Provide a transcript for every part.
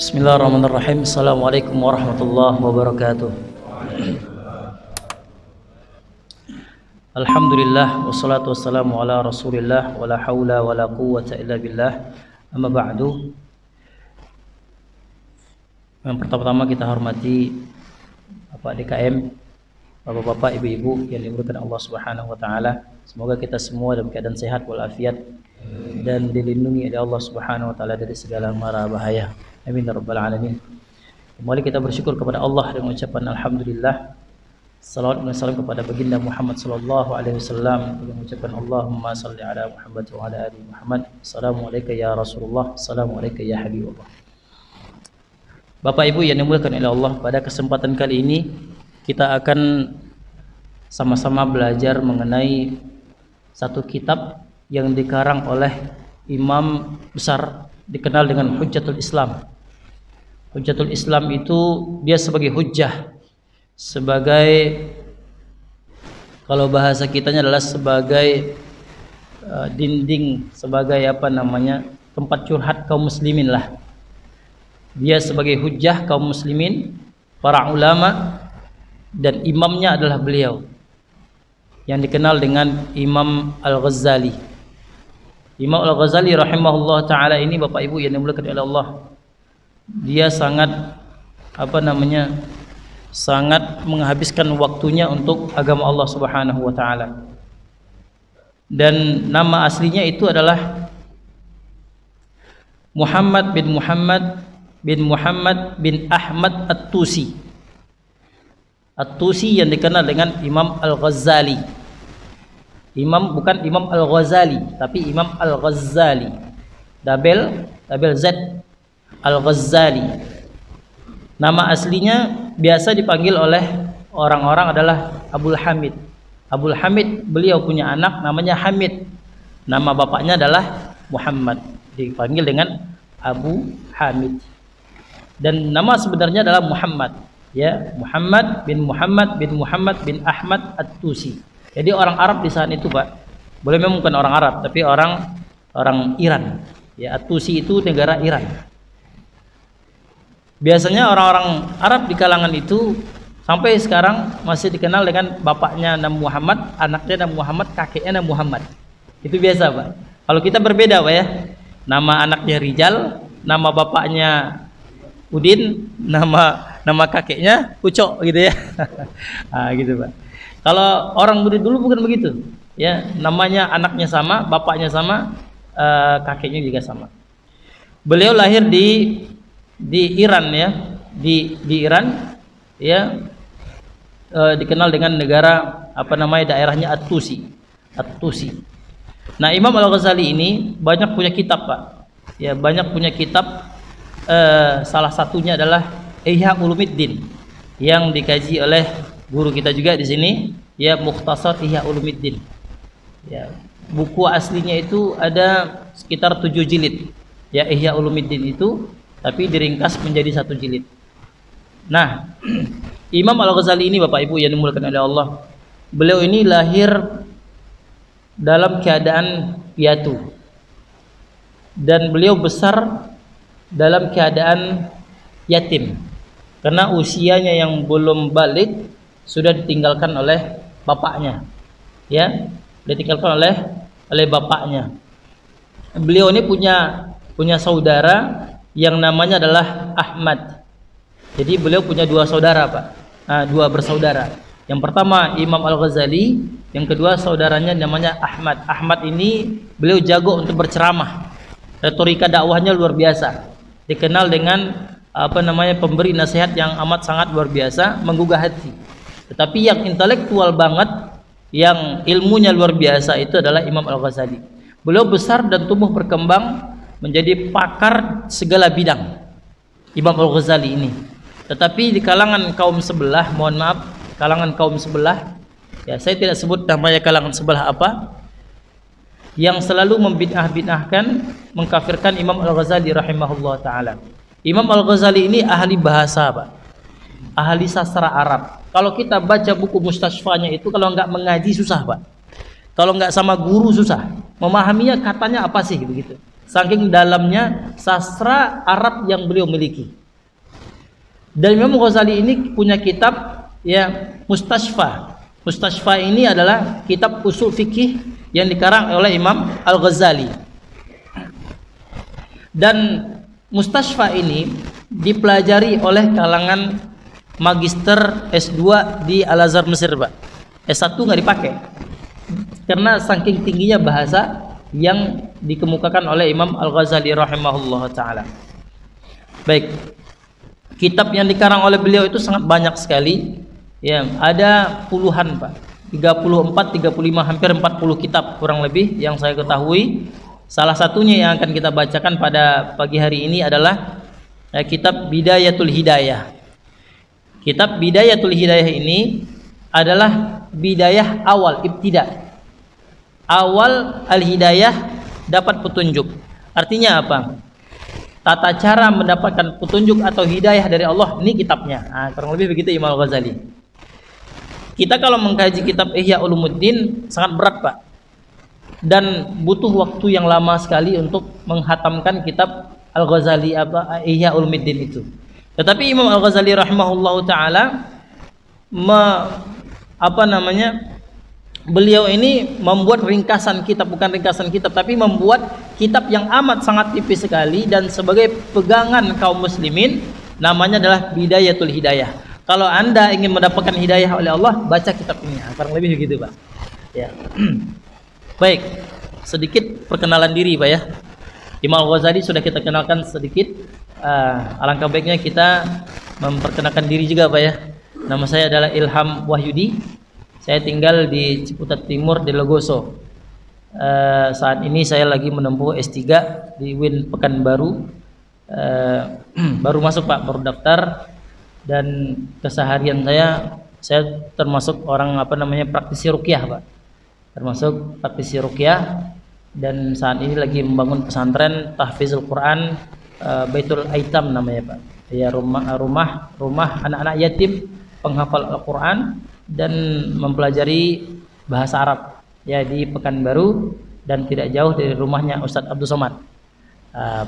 Bismillahirrahmanirrahim. Assalamualaikum warahmatullahi wabarakatuh. Alhamdulillah wassalatu wassalamu ala Rasulillah wala haula wala quwwata illa billah. Amma ba'du. Yang pertama-tama kita hormati Bapak DKM, Bapak-bapak, ibu-ibu yang dimuliakan Allah Subhanahu wa taala. Semoga kita semua dalam keadaan sehat walafiat dan dilindungi oleh Allah Subhanahu wa taala dari segala mara bahaya. Amin ya rabbal alamin. Kembali kita bersyukur kepada Allah dengan ucapan alhamdulillah. Salawat dan salam kepada baginda Muhammad sallallahu alaihi wasallam dengan ucapan Allahumma shalli ala Muhammad wa ala ali Muhammad. Assalamualaikum ya Rasulullah, assalamualaikum ya Habibullah. Bapak Ibu yang dimuliakan oleh Allah, pada kesempatan kali ini kita akan sama-sama belajar mengenai satu kitab yang dikarang oleh imam besar dikenal dengan Hujjatul Islam. Hujjatul Islam itu dia sebagai hujjah, sebagai, kalau bahasa kitanya adalah sebagai dinding, sebagai tempat curhat kaum muslimin lah. Dia sebagai hujjah kaum muslimin, para ulama, dan imamnya adalah beliau yang dikenal dengan Imam Al-Ghazali. Imam Al-Ghazali rahimahullah ta'ala ini, Bapak Ibu yang dimuliakan oleh Allah, dia sangat sangat menghabiskan waktunya untuk agama Allah Subhanahu wa taala. Dan nama aslinya itu adalah Muhammad bin Ahmad At-Tusi. At-Tusi yang dikenal dengan Imam Al-Ghazali. Imam bukan Imam Al-Ghazali, tapi Imam Al-Ghazali. Double Z, Al-Ghazali. Nama aslinya biasa dipanggil oleh orang-orang adalah Abul Hamid. Abul Hamid, beliau punya anak namanya Hamid. Nama bapaknya adalah Muhammad, dipanggil dengan Abu Hamid. Dan nama sebenarnya adalah Muhammad, ya, Muhammad bin Ahmad At-Tusi. Jadi orang Arab di saat itu, Pak, boleh memang bukan orang Arab, tapi orang Iran. Ya, At-Tusi itu negara Iran. Biasanya orang-orang Arab di kalangan itu sampai sekarang masih dikenal dengan bapaknya nama Muhammad, anaknya nama Muhammad, kakeknya nama Muhammad. Itu biasa, Pak. Kalau kita berbeda, Pak, ya. Nama anaknya Rijal, nama bapaknya Udin, nama kakeknya Ucok gitu ya. Nah, gitu, Pak. Kalau orang dulu bukan begitu, ya. Namanya anaknya sama, bapaknya sama, kakeknya juga sama. Beliau lahir di Iran, ya, di Iran, ya, dikenal dengan negara daerahnya At-Tusi. Nah, Imam Al-Ghazali ini banyak punya kitab, Pak. Ya, banyak punya kitab. Salah satunya adalah Ihya Ulumuddin yang dikaji oleh guru kita juga di sini, ya, Mukhtasar Ihya Ulumuddin. Ya, buku aslinya itu ada sekitar 7 jilid. Ya, Ihya Ulumuddin itu, tapi diringkas menjadi 1 jilid. Nah, Imam Al-Ghazali ini, Bapak Ibu yang dimuliakan oleh Allah, beliau ini lahir dalam keadaan piatu dan beliau besar dalam keadaan yatim karena usianya yang belum balik sudah ditinggalkan oleh bapaknya, ya, ditinggalkan oleh bapaknya. Beliau ini punya saudara yang namanya adalah Ahmad. Jadi beliau punya 2 saudara, Pak. 2 bersaudara. Yang pertama Imam Al-Ghazali, yang kedua saudaranya namanya Ahmad. Ahmad ini beliau jago untuk berceramah. Retorika dakwahnya luar biasa. Dikenal dengan pemberi nasihat yang amat sangat luar biasa, menggugah hati. Tetapi yang intelektual banget, yang ilmunya luar biasa itu adalah Imam Al-Ghazali. Beliau besar dan tumbuh berkembang menjadi pakar segala bidang, Imam Al-Ghazali ini. Tetapi di kalangan kaum sebelah, mohon maaf, kalangan kaum sebelah, ya, saya tidak sebut namanya kalangan sebelah apa, yang selalu membid'ah-bid'ahkan, mengkafirkan Imam Al-Ghazali rahimahullah ta'ala. Imam Al-Ghazali ini ahli bahasa, Pak, ahli sastra Arab. Kalau kita baca buku mustasfanya itu, kalau nggak mengaji susah, Pak. Kalau nggak sama guru susah. Memahaminya katanya apa sih begitu. saking dalamnya sastra Arab yang beliau miliki. Dan Imam Ghazali ini punya kitab ya Mustashfa. Mustashfa ini adalah kitab usul fikih yang dikarang oleh Imam Al-Ghazali. Dan Mustashfa ini dipelajari oleh kalangan magister S2 di Al-Azhar Mesir, Pak. S1 nggak dipakai karena saking tingginya bahasa yang dikemukakan oleh Imam Al-Ghazali rahimahullah ta'ala. Baik, kitab yang dikarang oleh beliau itu sangat banyak sekali ya, ada puluhan, Pak, 34, 35, hampir 40 kitab kurang lebih yang saya ketahui. Salah satunya yang akan kita bacakan pada pagi hari ini adalah kitab Bidayatul Hidayah. Kitab Bidayatul Hidayah ini adalah bidayah awal, ibtida, awal al-hidayah dapat petunjuk. Artinya apa? Tata cara mendapatkan petunjuk atau hidayah dari Allah, ini kitabnya. Nah, kurang lebih begitu Imam Al-Ghazali. Kita kalau mengkaji kitab Ihya Ulumuddin sangat berat, Pak, dan butuh waktu yang lama sekali untuk menghatamkan kitab Al-Ghazali Ihya Ulumuddin itu. Tetapi Imam Al-Ghazali rahimahullahu taala beliau ini membuat ringkasan kitab, bukan ringkasan kitab, tapi membuat kitab yang amat sangat tipis sekali dan sebagai pegangan kaum muslimin, namanya adalah Bidayatul Hidayah. Kalau Anda ingin mendapatkan hidayah oleh Allah, baca kitab ini. Kurang lebih begitu, Pak. Ya. Baik, sedikit perkenalan diri, Pak ya. Imam Al-Ghazali sudah kita kenalkan sedikit. Alangkah baiknya kita memperkenalkan diri juga, Pak ya. Nama saya adalah Ilham Wahyudi. Saya tinggal di Ciputat Timur di Logoso. Saat ini saya lagi menempuh S3 di UIN Pekanbaru. Baru masuk, Pak, baru daftar. Dan keseharian saya termasuk orang praktisi ruqyah, Pak. Termasuk praktisi ruqyah, dan saat ini lagi membangun pesantren tahfizul Quran, Baitul Aitam namanya, Pak. Ya, rumah anak-anak yatim penghafal Al-Quran dan mempelajari bahasa Arab ya di Pekanbaru, dan tidak jauh dari rumahnya Ustadz Abdul Somad.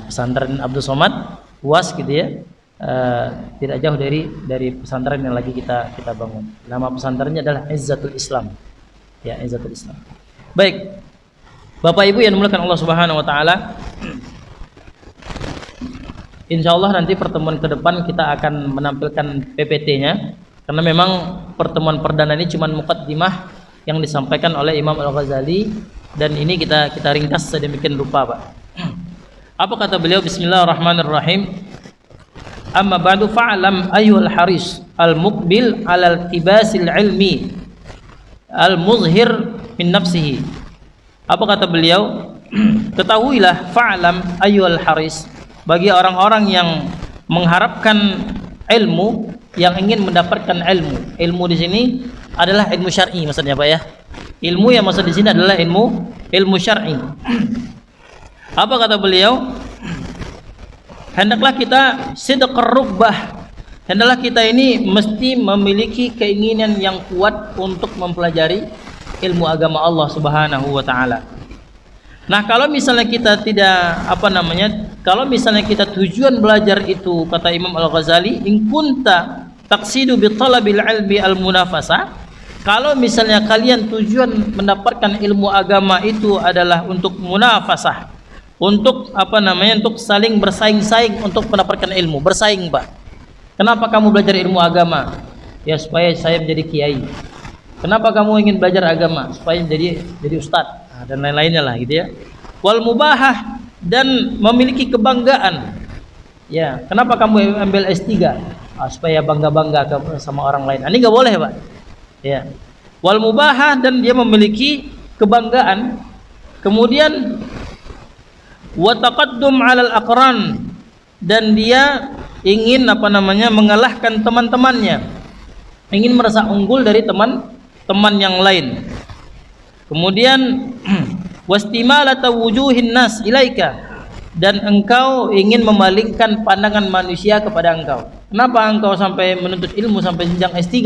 Pesantren Abdul Somad UAS gitu ya. Tidak jauh dari pesantren yang lagi kita bangun. Nama pesantrennya adalah Izzatul Islam. Ya, Izzatul Islam. Baik, Bapak Ibu yang dimuliakan Allah Subhanahu wa taala, insyaallah nanti pertemuan ke depan kita akan menampilkan PPT-nya, karena memang pertemuan perdana ini cuma muqaddimah yang disampaikan oleh Imam Al-Ghazali, dan ini kita ringkas sedemikian rupa, Pak. Apa kata beliau? Bismillahirrahmanirrahim. Amma ba'du fa'lam ayyuhal haris al-muqbil 'alal tibasil ilmi al-muzhir min nafsihi. Apa kata beliau? Ketahuilah, fa'lam ayyuhal haris, bagi orang-orang yang mengharapkan ilmu, yang ingin mendapatkan ilmu. Ilmu di sini adalah ilmu syar'i maksudnya, Pak ya. Ilmu yang maksud di sini adalah ilmu syar'i. Apa kata beliau? Hendaklah kita sidqar rugbah. Hendaklah kita ini mesti memiliki keinginan yang kuat untuk mempelajari ilmu agama Allah Subhanahu wa taala. Nah, kalau misalnya kita tidak kalau misalnya kita tujuan belajar itu, kata Imam Al-Ghazali, in kunta taqsidu bi talabil ilmi al-munafasa, kalau misalnya kalian tujuan mendapatkan ilmu agama itu adalah untuk munafasah, untuk untuk saling bersaing-saing untuk mendapatkan ilmu, bersaing, Pak. Kenapa kamu belajar ilmu agama? Ya, supaya saya menjadi kiai. Kenapa kamu ingin belajar agama? Supaya jadi ustadz, dan lain-lainnya lah gitu ya. Wal mubahah, dan memiliki kebanggaan. Ya, kenapa kamu ambil S3? Supaya bangga-bangga sama orang lain. Ini enggak boleh, Pak. Ya. Wal mubahah, dan dia memiliki kebanggaan. Kemudian wa taqaddum 'alal aqran, dan dia ingin mengalahkan teman-temannya, ingin merasa unggul dari teman-teman yang lain. Kemudian wastimalata wujuhin nas ilaika, dan engkau ingin memalingkan pandangan manusia kepada engkau. Kenapa engkau sampai menuntut ilmu sampai jenjang S3?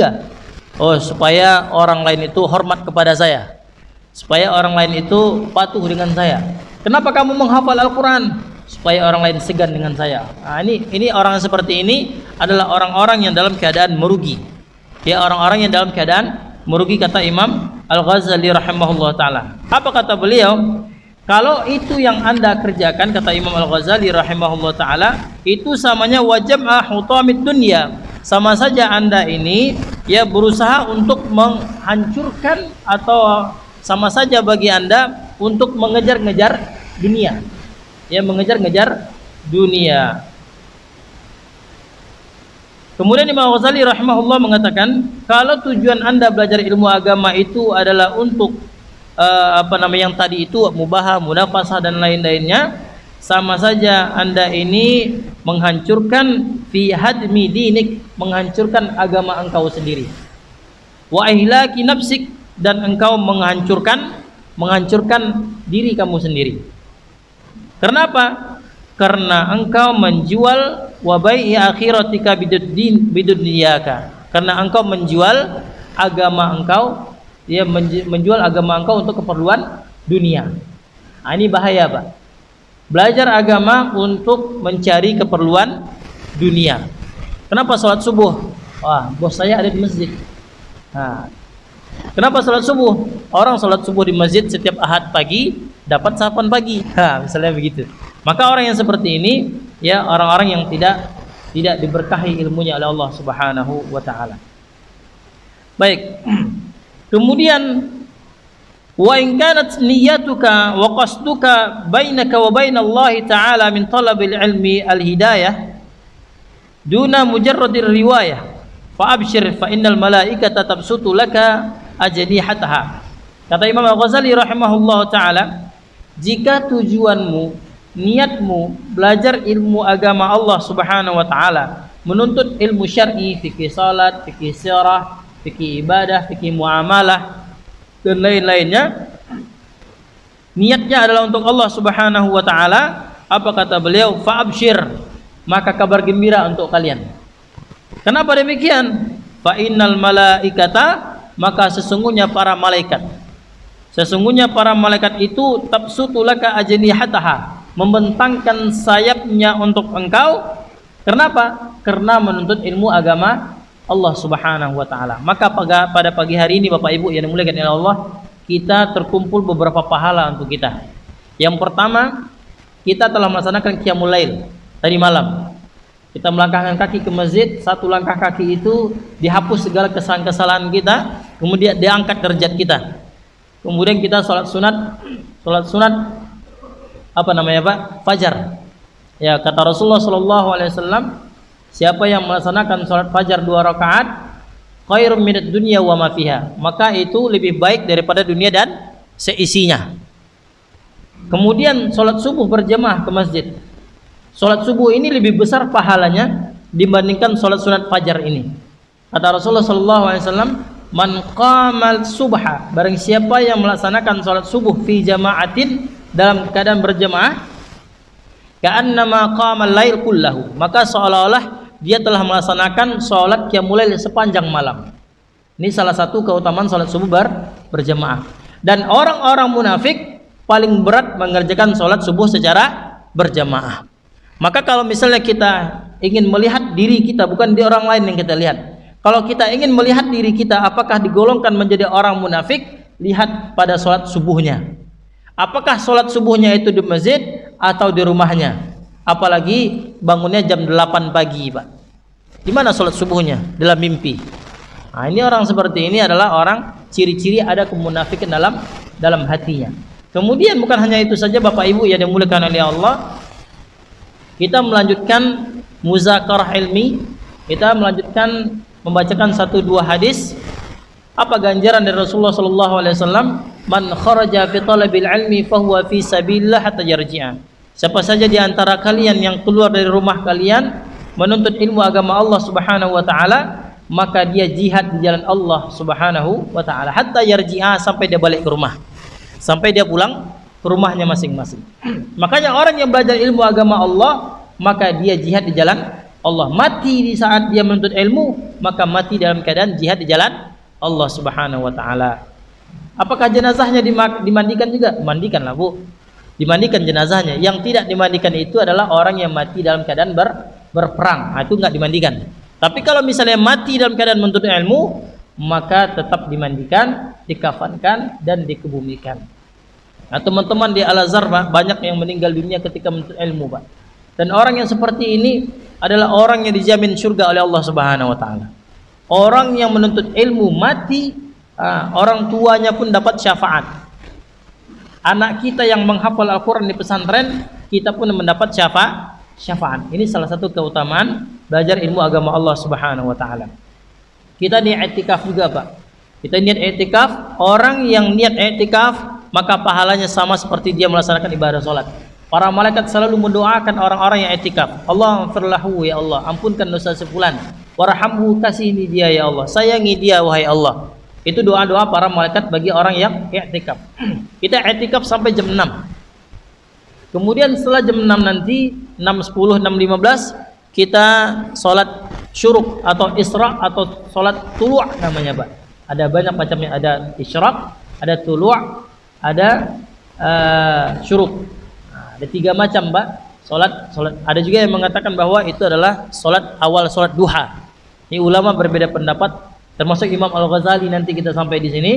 Oh, supaya orang lain itu hormat kepada saya, supaya orang lain itu patuh dengan saya. Kenapa kamu menghafal Al-Quran? Supaya orang lain segan dengan saya. Nah, ini orang seperti ini adalah orang-orang yang dalam keadaan merugi. Ya, orang-orang yang dalam keadaan merugi, kata Imam Al-Ghazali rahimahullah ta'ala. Apa kata beliau? Kalau itu yang anda kerjakan, kata Imam Al-Ghazali rahimahullah ta'ala, itu samanya wajam'a hutamid dunya. Sama saja anda ini ya berusaha untuk menghancurkan, atau sama saja bagi anda untuk mengejar-ngejar dunia. Ya, mengejar-ngejar dunia. Kemudian Imam Ghazali rahimahullah mengatakan, kalau tujuan anda belajar ilmu agama itu adalah untuk yang tadi itu mubahah, munafasah dan lain-lainnya, sama saja anda ini menghancurkan fi hadmi dinik, menghancurkan agama engkau sendiri. Wa ihlaki nafsik, dan engkau menghancurkan diri kamu sendiri. Kenapa? Karena engkau menjual wa bai'i akhiratika bidunyaka. Karena engkau menjual agama engkau, ya, menjual agama engkau untuk keperluan dunia. Nah, ini bahaya, Pak. Belajar agama untuk mencari keperluan dunia. Kenapa sholat subuh? Wah, bos saya ada di masjid. Nah, kenapa sholat subuh? Orang sholat subuh di masjid setiap Ahad pagi dapat sarapan pagi. Misalnya begitu. Maka orang yang seperti ini, ya, orang-orang yang tidak diberkahi ilmunya oleh Allah Subhanahu wa taala. Baik. Kemudian wa in kanat niyyatuka wa qasduka bainaka wa bainallahi ta'ala min talabil ilmi al-hidayah duna mujarradir riwayah fa abshir fa innal malaikata tabsutu laka ajnihataha. Kata Imam Al-Ghazali rahimahullah ta'ala, jika tujuanmu, niatmu belajar ilmu agama Allah Subhanahu wa taala, menuntut ilmu syar'i, fikih salat, fikih sirah, fikih ibadah, fikih muamalah dan lain-lainnya, niatnya adalah untuk Allah Subhanahu wa taala, apa kata beliau? Fa abshir, maka kabar gembira untuk kalian. Kenapa demikian? Fa innal malaikata, maka sesungguhnya para malaikat itu tabsutu laka ajnihataha, membentangkan sayapnya untuk engkau. Kenapa? Karena menuntut ilmu agama Allah Subhanahu wa taala. Maka pada pagi hari ini Bapak Ibu yang dimuliakan oleh Allah, kita terkumpul beberapa pahala untuk kita. Yang pertama, kita telah melaksanakan qiyamul lail tadi malam. Kita melangkahkan kaki ke masjid, satu langkah kaki itu dihapus segala kesalahan-kesalahan kita, kemudian diangkat derajat kita. Kemudian kita sholat sunat fajar. Ya, kata Rasulullah sallallahu alaihi wasallam, siapa yang melaksanakan sholat fajar 2 rakaat, khairum minad dunya wa ma fiha, maka itu lebih baik daripada dunia dan seisinya. Kemudian sholat subuh berjamaah ke masjid. Sholat subuh ini lebih besar pahalanya dibandingkan sholat sunat fajar ini. Kata Rasulullah sallallahu alaihi wasallam, man qamal subha, barang siapa yang melaksanakan sholat subuh fi jama'atin, dalam keadaan berjamaah, ka'annama qamal lail kullahu, maka seolah-olah dia telah melaksanakan sholat qiyamul lail sepanjang malam. Ini salah satu keutamaan sholat subuh berjamaah. Dan orang-orang munafik paling berat mengerjakan sholat subuh secara berjamaah. Maka kalau misalnya kita ingin melihat diri kita, bukan di orang lain yang kita lihat. Kalau kita ingin melihat diri kita apakah digolongkan menjadi orang munafik, lihat pada sholat subuhnya. Apakah sholat subuhnya itu di masjid atau di rumahnya? Apalagi bangunnya jam 8 pagi, Pak. Di mana sholat subuhnya? Dalam mimpi. Nah, ini orang seperti ini adalah orang ciri-ciri ada kemunafikan dalam hatinya. Kemudian bukan hanya itu saja Bapak Ibu yang dimuliakan oleh Allah, kita melanjutkan muzakarah ilmi, kita melanjutkan membacakan 1-2 hadis. Apa ganjaran dari Rasulullah sallallahu alaihi wasallam? Man kharaja fi talabil ilmi fahuwa fi sabilillah hatta yarji'a. Siapa saja di antara kalian yang keluar dari rumah kalian menuntut ilmu agama Allah Subhanahu wa taala, maka dia jihad di jalan Allah Subhanahu wa taala hatta yarji'a, sampai dia balik ke rumah. Sampai dia pulang ke rumahnya masing-masing. Makanya orang yang belajar ilmu agama Allah, maka dia jihad di jalan Allah. Mati di saat dia menuntut ilmu, maka mati dalam keadaan jihad di jalan Allah Subhanahu wa taala. Apakah jenazahnya dimandikan juga? Mandikanlah, Bu. dimandikan jenazahnya. Yang tidak dimandikan itu adalah orang yang mati dalam keadaan berperang. Nah, itu enggak dimandikan. Tapi kalau misalnya mati dalam keadaan menuntut ilmu, maka tetap dimandikan, dikafankan, dan dikebumikan. Nah, teman-teman di Al-Azhar banyak yang meninggal dunia ketika menuntut ilmu, Pak. Dan orang yang seperti ini adalah orang yang dijamin surga oleh Allah Subhanahu wa taala. Orang yang menuntut ilmu mati, orang tuanya pun dapat syafaat. Anak kita yang menghafal Al-Quran di pesantren, kita pun mendapat syafaat. Ini salah satu keutamaan belajar ilmu agama Allah Subhanahu wa taala. Kita niat i'tikaf juga, Pak. Kita niat i'tikaf, orang yang niat i'tikaf maka pahalanya sama seperti dia melaksanakan ibadah salat. Para malaikat selalu mendoakan orang-orang yang i'tikaf. Allahumma ya Allah, ampunkan dosa sefulan. Warhamhu, kasihi dia ya Allah. Sayangi dia wahai Allah. Itu doa-doa para malaikat bagi orang yang i'tikaf. Kita i'tikaf sampai jam 6. Kemudian setelah jam 6 nanti 6.10, 6.15 kita sholat syuruk atau isra atau sholat tulu' namanya, Pak. Ada banyak macamnya, ada isyraq, ada tulu', ada syuruk. Nah, ada 3 macam, Pak. Sholat. Ada juga yang mengatakan bahwa itu adalah sholat awal sholat duha. Ini ulama berbeda pendapat. Termasuk Imam Al-Ghazali, nanti kita sampai di sini.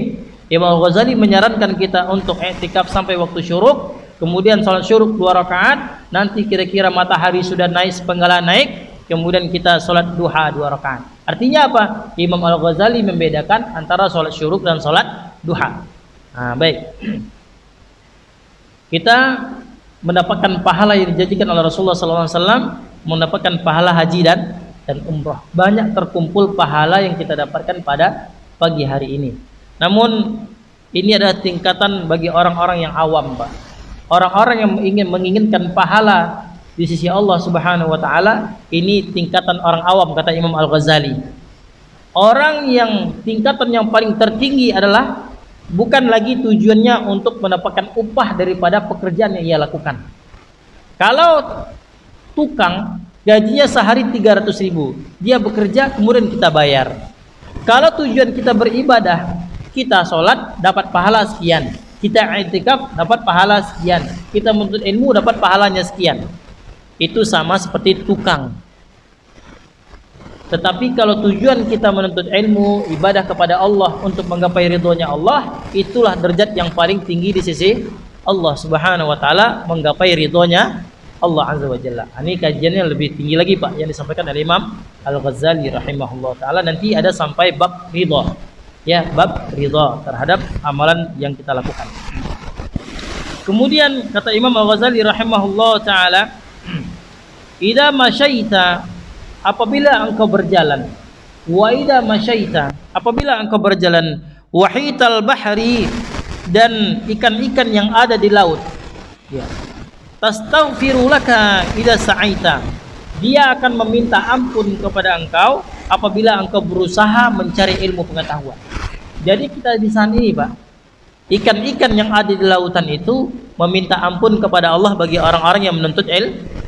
Imam Al-Ghazali menyarankan kita untuk i'tikaf sampai waktu syuruk, kemudian salat syuruk 2 rakaat, nanti kira-kira matahari sudah naik sepenggalan naik, kemudian kita salat duha 2 rakaat. Artinya apa? Imam Al-Ghazali membedakan antara salat syuruk dan salat duha. Nah, baik. Kita mendapatkan pahala yang dijanjikan oleh Rasulullah SAW, mendapatkan pahala haji dan umrah. Banyak terkumpul pahala yang kita dapatkan pada pagi hari ini. Namun ini adalah tingkatan bagi orang-orang yang awam, Pak. Orang-orang yang menginginkan pahala di sisi Allah Subhanahu wa taala, ini tingkatan orang awam, kata Imam Al-Ghazali. Orang yang tingkatan yang paling tertinggi adalah bukan lagi tujuannya untuk mendapatkan upah daripada pekerjaan yang ia lakukan. Kalau tukang gajinya sehari 300.000, dia bekerja kemudian kita bayar. Kalau tujuan kita beribadah, kita sholat dapat pahala sekian, kita i'tikaf dapat pahala sekian, kita menuntut ilmu dapat pahalanya sekian. Itu sama seperti tukang. Tetapi kalau tujuan kita menuntut ilmu, ibadah kepada Allah untuk menggapai ridhonya Allah, itulah derajat yang paling tinggi di sisi Allah Subhanahu wa taala, menggapai ridhonya Allah Azza wa Jalla. Ini kajiannya lebih tinggi lagi, Pak, yang disampaikan oleh Imam Al-Ghazali rahimahullah taala. Nanti ada sampai bab ridha. Ya, bab ridha terhadap amalan yang kita lakukan. Kemudian kata Imam Al-Ghazali rahimahullah taala, "Idza masyaita, apabila engkau berjalan, wa idza masyaita, apabila engkau berjalan, wahital bahri, dan ikan-ikan yang ada di laut, ya, tastaghfiru laka idza sa'aita, dia akan meminta ampun kepada engkau apabila engkau berusaha mencari ilmu pengetahuan." Jadi kita di sana ini, Pak, ikan-ikan yang ada di lautan itu meminta ampun kepada Allah bagi orang-orang yang menuntut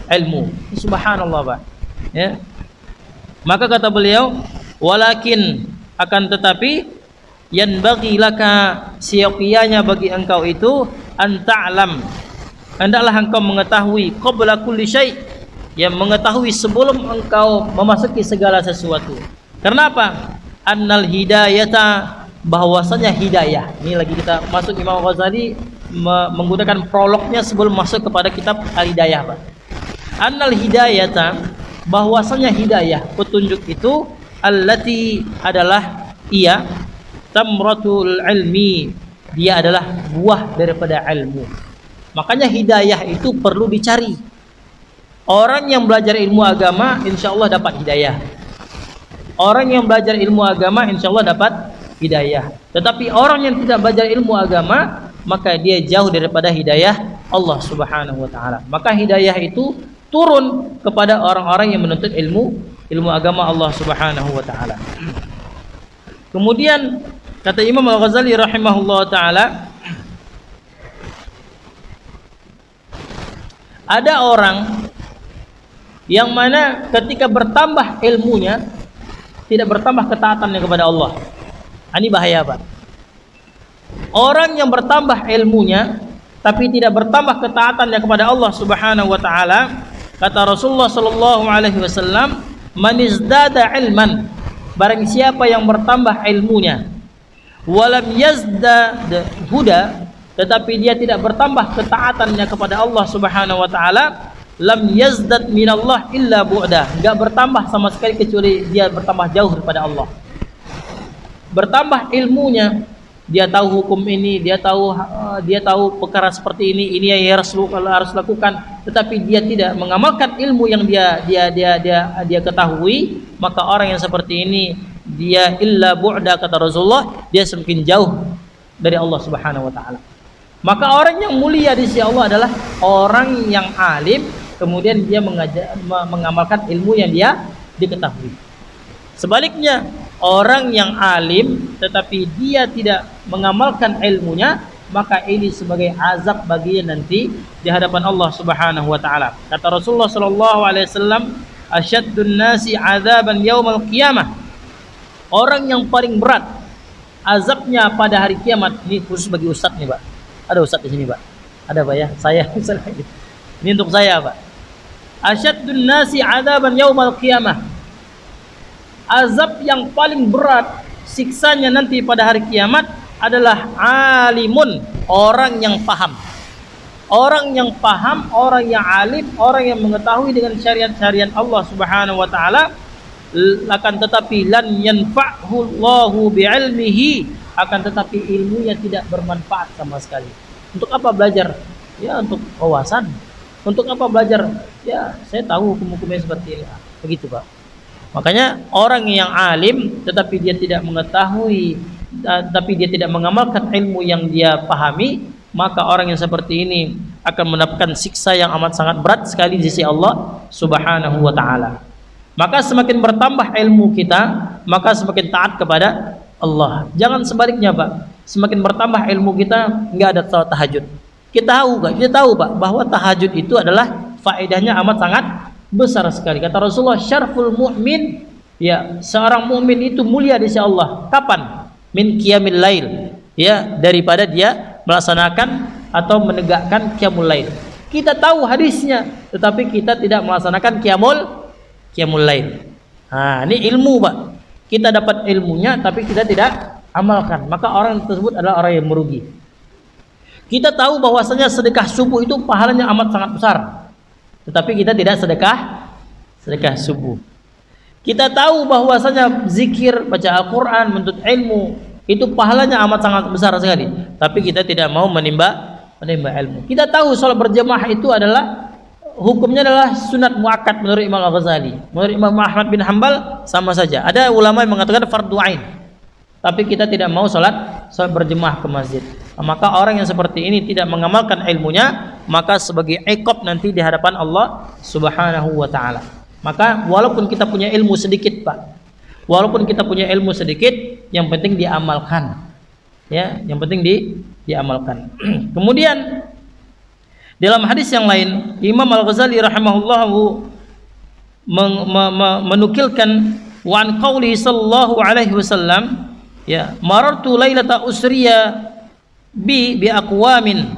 ilmu. Subhanallah, Pak. Ya. Maka kata beliau, walakin, akan tetapi, yanbaghi laka, siokianya bagi engkau itu, anta'lam, hendaklah engkau mengetahui, qabla kulli syai', yang mengetahui sebelum engkau memasuki segala sesuatu. Kenapa? Annal hidayata, bahwasanya hidayah. Ini lagi kita masuk, Imam Ghazali menggunakan prolognya sebelum masuk kepada kitab Al-Hidayah, Pak. Annal hidayata, bahwasanya hidayah, petunjuk itu, allati, adalah ia, tamratul ilmi, dia adalah buah daripada ilmu. Makanya hidayah itu perlu dicari. Orang yang belajar ilmu agama insyaallah dapat hidayah. Orang yang belajar ilmu agama insyaallah dapat hidayah. Tetapi orang yang tidak belajar ilmu agama, maka dia jauh daripada hidayah Allah Subhanahu wa taala. Maka hidayah itu turun kepada orang-orang yang menuntut ilmu agama Allah Subhanahu wa taala. Kemudian kata Imam Al-Ghazali rahimahullah taala, ada orang yang mana ketika bertambah ilmunya tidak bertambah ketaatannya kepada Allah. Ini bahaya, Pak. Orang yang bertambah ilmunya tapi tidak bertambah ketaatannya kepada Allah Subhanahu wa taala, kata Rasulullah sallallahu alaihi wasallam, "Man izdada ilman," barang siapa yang bertambah ilmunya, walam yazdad huda, tetapi dia tidak bertambah ketaatannya kepada Allah Subhanahu wa taala, lam yazdad minallah illa bu'da, enggak bertambah sama sekali kecuali dia bertambah jauh daripada Allah. Bertambah ilmunya, dia tahu hukum ini, dia tahu perkara seperti ini yang harus lakukan, tetapi dia tidak mengamalkan ilmu yang dia ketahui, maka orang yang seperti ini dia illa bu'da, kata Rasulullah, dia semakin jauh dari Allah Subhanahu wa taala. Maka orang yang mulia di sisi Allah adalah orang yang alim, kemudian dia mengamalkan ilmu yang dia diketahui. Sebaliknya, orang yang alim tetapi dia tidak mengamalkan ilmunya, maka ini sebagai azab baginya nanti di hadapan Allah Subhanahu wa taala. Kata Rasulullah sallallahu alaihi wasallam, "Asyaddun nasi 'adzaban yaumal qiyamah." Orang yang paling berat azabnya pada hari kiamat, ini khusus bagi ustaz nih, Pak. Ada ustaz di sini, Pak? Ada, Pak ya? Saya ini untuk saya, Pak. Asyaddun nasi 'adzaban yaumal qiyamah. Azab yang paling berat siksanya nanti pada hari kiamat adalah alimun, orang yang paham. Orang yang paham, orang yang alim, orang yang mengetahui dengan syariat-syariat Allah Subhanahu wa taala, akan tetapi lan yanfa'hu Allahu bi'ilmihi, akan tetapi ilmunya tidak bermanfaat sama sekali. Untuk apa belajar? Ya untuk wawasan. Untuk apa belajar? Ya saya tahu hukum-hukumnya seperti ini. Begitu, Pak. Makanya orang yang alim tetapi dia tidak mengetahui, tapi dia tidak mengamalkan ilmu yang dia pahami, maka orang yang seperti ini akan mendapatkan siksa yang amat sangat berat sekali di sisi Allah Subhanahu wa taala. Maka semakin bertambah ilmu kita, maka semakin taat kepada Allah. Jangan sebaliknya, Pak. Semakin bertambah ilmu kita, enggak ada salat tahajud. Kita tahu, Pak, bahwa tahajud itu adalah faedahnya amat sangat besar sekali. Kata Rasulullah, syarful mu'min, ya, seorang mukmin itu mulia di sisi Allah. Kapan? Min qiyamil lail, ya, daripada dia melaksanakan atau menegakkan qiyamul lail. Kita tahu hadisnya, tetapi kita tidak melaksanakan qiyamul lail. Nah, ini ilmu, Pak. Kita dapat ilmunya tapi kita tidak amalkan, maka orang tersebut adalah orang yang merugi. Kita tahu bahwasanya sedekah subuh itu pahalanya amat sangat besar, tetapi kita tidak sedekah subuh. Kita tahu bahwasanya zikir, baca Al-Quran, menuntut ilmu itu pahalanya amat sangat besar sekali, tapi kita tidak mau menimba ilmu. Kita tahu sholat berjamaah itu adalah hukumnya adalah sunat muakkad menurut Imam Al-Ghazali. Menurut Imam Ahmad bin Hanbal sama saja. Ada ulama yang mengatakan fardu ain, tapi kita tidak mau sholat berjemaah ke masjid. Maka orang yang seperti ini tidak mengamalkan ilmunya, maka sebagai iqab nanti di hadapan Allah Subhanahu wa taala. Maka walaupun kita punya ilmu sedikit, Pak, walaupun kita punya ilmu sedikit, yang penting diamalkan. Ya, yang penting diamalkan. Kemudian dalam hadis yang lain, Imam Al-Ghazali rahimahullahu menukilkan wa an qauli sallallahu alaihi wasallam, ya, marartu lailata usriya bi aqwamin,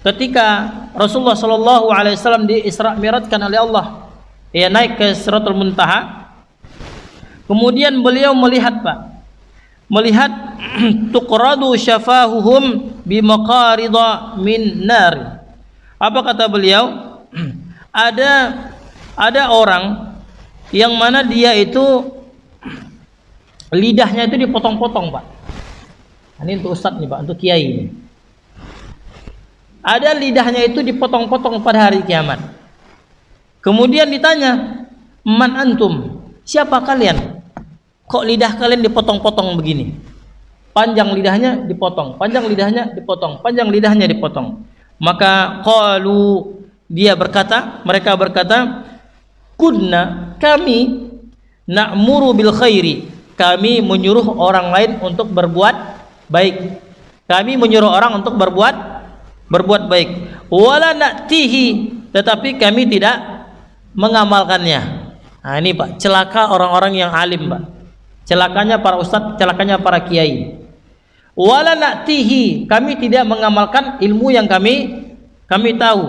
ketika Rasulullah sallallahu alaihi wasallam di Isra Mi'rajkan oleh Allah, ya, naik ke Sidratul Muntaha. Kemudian beliau melihat, Pak, tuqradu syafahuhum bi maqarida min nar. Apa kata beliau? Ada orang yang mana dia itu lidahnya itu dipotong-potong, Pak. Ini untuk ustaz nih, Pak, untuk kiai ini. Ada lidahnya itu dipotong-potong pada hari kiamat. Kemudian ditanya, "Man antum?" Siapa kalian? Kok lidah kalian dipotong-potong begini? Panjang lidahnya dipotong, panjang lidahnya dipotong, panjang lidahnya dipotong. Maka qalu, mereka berkata, kunna, kami, na'muru bil khairi, kami menyuruh orang lain untuk berbuat baik. Kami menyuruh orang untuk berbuat baik. Wala na'tihi, tetapi kami tidak mengamalkannya. Nah, ini, Pak, celaka orang-orang yang alim, Pak. Celakanya para ustadz, celakanya para kiai. wala na'tihi, kami tidak mengamalkan ilmu yang kami tahu,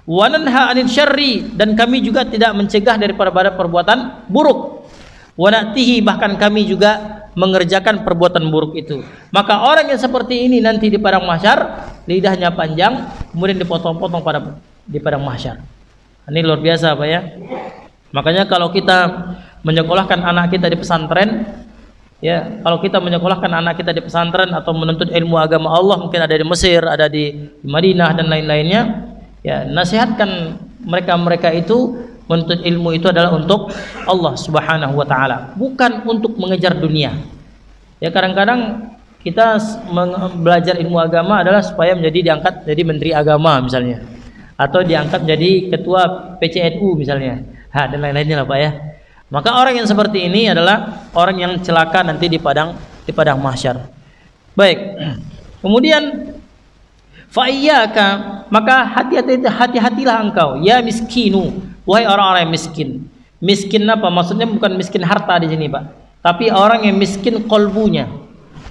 wa nanha 'anil syarri, dan kami juga tidak mencegah daripada perbuatan buruk, wa na'tihi, bahkan kami juga mengerjakan perbuatan buruk itu. Maka orang yang seperti ini nanti di padang mahsyar lidahnya panjang, kemudian dipotong-potong di padang mahsyar. Ini luar biasa Pak ya. Makanya kalau kita menyekolahkan anak kita di pesantren, ya, kalau kita menyekolahkan anak kita di pesantren atau menuntut ilmu agama Allah, mungkin ada di Mesir, ada di Madinah dan lain-lainnya, ya, nasihatkan mereka itu menuntut ilmu itu adalah untuk Allah Subhanahu wa taala, bukan untuk mengejar dunia. Ya, kadang-kadang kita belajar ilmu agama adalah supaya diangkat jadi menteri agama misalnya, atau diangkat jadi ketua PCNU misalnya. Dan lain-lainnya lah Pak ya. Maka orang yang seperti ini adalah orang yang celaka nanti di padang mahsyar. Baik. Kemudian fa iyyaka, maka hati-hatilah engkau ya miskinu, wahai orang-orang yang miskin. Miskin apa? Maksudnya bukan miskin harta di sini Pak, tapi orang yang miskin kolbunya,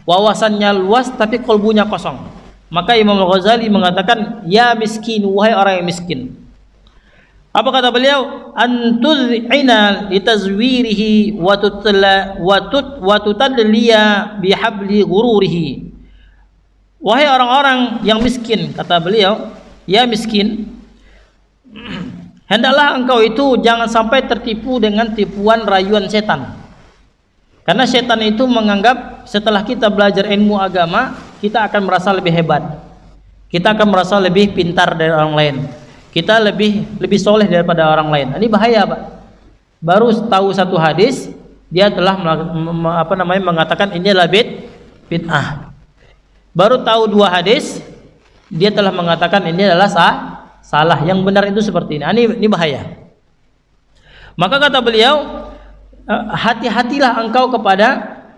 wawasannya luas tapi kolbunya kosong. Maka Imam Al-Ghazali mengatakan ya miskin, wahai orang yang miskin. Apa kata beliau? Antuz'ina litazwirihi wa tutadliya bihabli ghururihi. Wahai orang-orang yang miskin, kata beliau, ya miskin, hendaklah engkau itu jangan sampai tertipu dengan tipuan rayuan setan. Karena setan itu menganggap setelah kita belajar ilmu agama, kita akan merasa lebih hebat, kita akan merasa lebih pintar dari orang lain, kita lebih soleh daripada orang lain. Ini bahaya Pak. Baru tahu satu hadis, dia telah mengatakan ini adalah bid'ah. Baru tahu 2 hadis, dia telah mengatakan ini adalah salah. Yang benar itu seperti ini. Ini bahaya. Maka kata beliau, hati-hatilah engkau kepada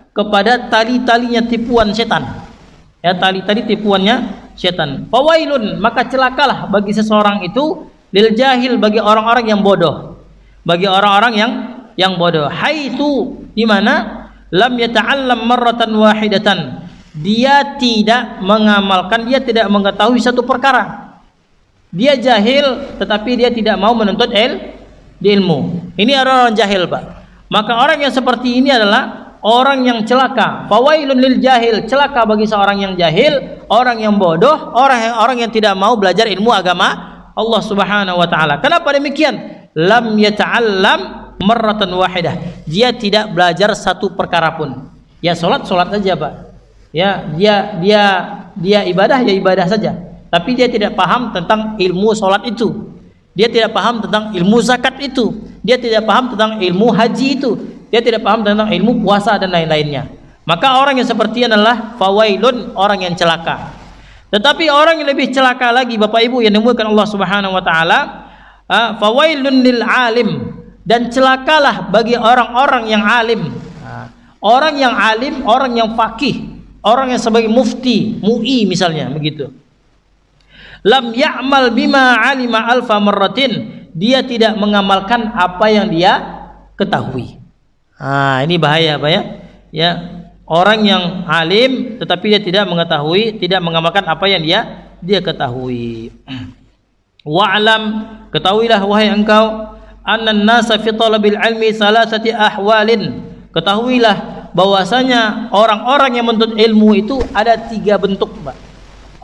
tali-talinya tipuan setan. Ya, tali-tali tipuannya setan. Fawailun, maka celakalah bagi seseorang itu, lil jahil, bagi orang-orang yang bodoh. Bagi orang-orang yang bodoh. Haitsu, di mana lam yata'allam marratan wahidatan. Dia tidak mengamalkan, dia tidak mengetahui satu perkara. Dia jahil tetapi dia tidak mau menuntut ilmu. Ini orang jahil Pak. Maka orang yang seperti ini adalah orang yang celaka. Fawailun lil jahil, celaka bagi seorang yang jahil, orang yang bodoh, orang yang tidak mau belajar ilmu agama Allah Subhanahu wa taala. Kenapa demikian? Lam yata'allam marratan wahidah. Dia tidak belajar satu perkara pun. Ya salat saja Pak. Ya, dia ibadah saja. Tapi dia tidak paham tentang ilmu salat itu. Dia tidak paham tentang ilmu zakat itu. Dia tidak paham tentang ilmu haji itu. Dia tidak paham tentang ilmu puasa dan lain-lainnya. Maka orang yang seperti ini adalah fawailun, orang yang celaka. Tetapi orang yang lebih celaka lagi Bapak Ibu yang dimuliakan Allah Subhanahu wa taala, fawailun lil alim, dan celakalah bagi orang-orang yang alim. Orang yang alim, orang yang faqih, orang yang sebagai mufti, MUI misalnya begitu. Lam ya'mal bima 'alima alfa marratin, dia tidak mengamalkan apa yang dia ketahui. Ini bahaya Pak ya. Ya, orang yang alim tetapi dia tidak mengetahui, tidak mengamalkan apa yang dia ketahui. Wa'lam, ketahuilah wahai engkau, annan nasa fi talabil ilmi salasati ahwalin. Ketahuilah bahwasanya orang-orang yang menuntut ilmu itu ada 3 bentuk Pak.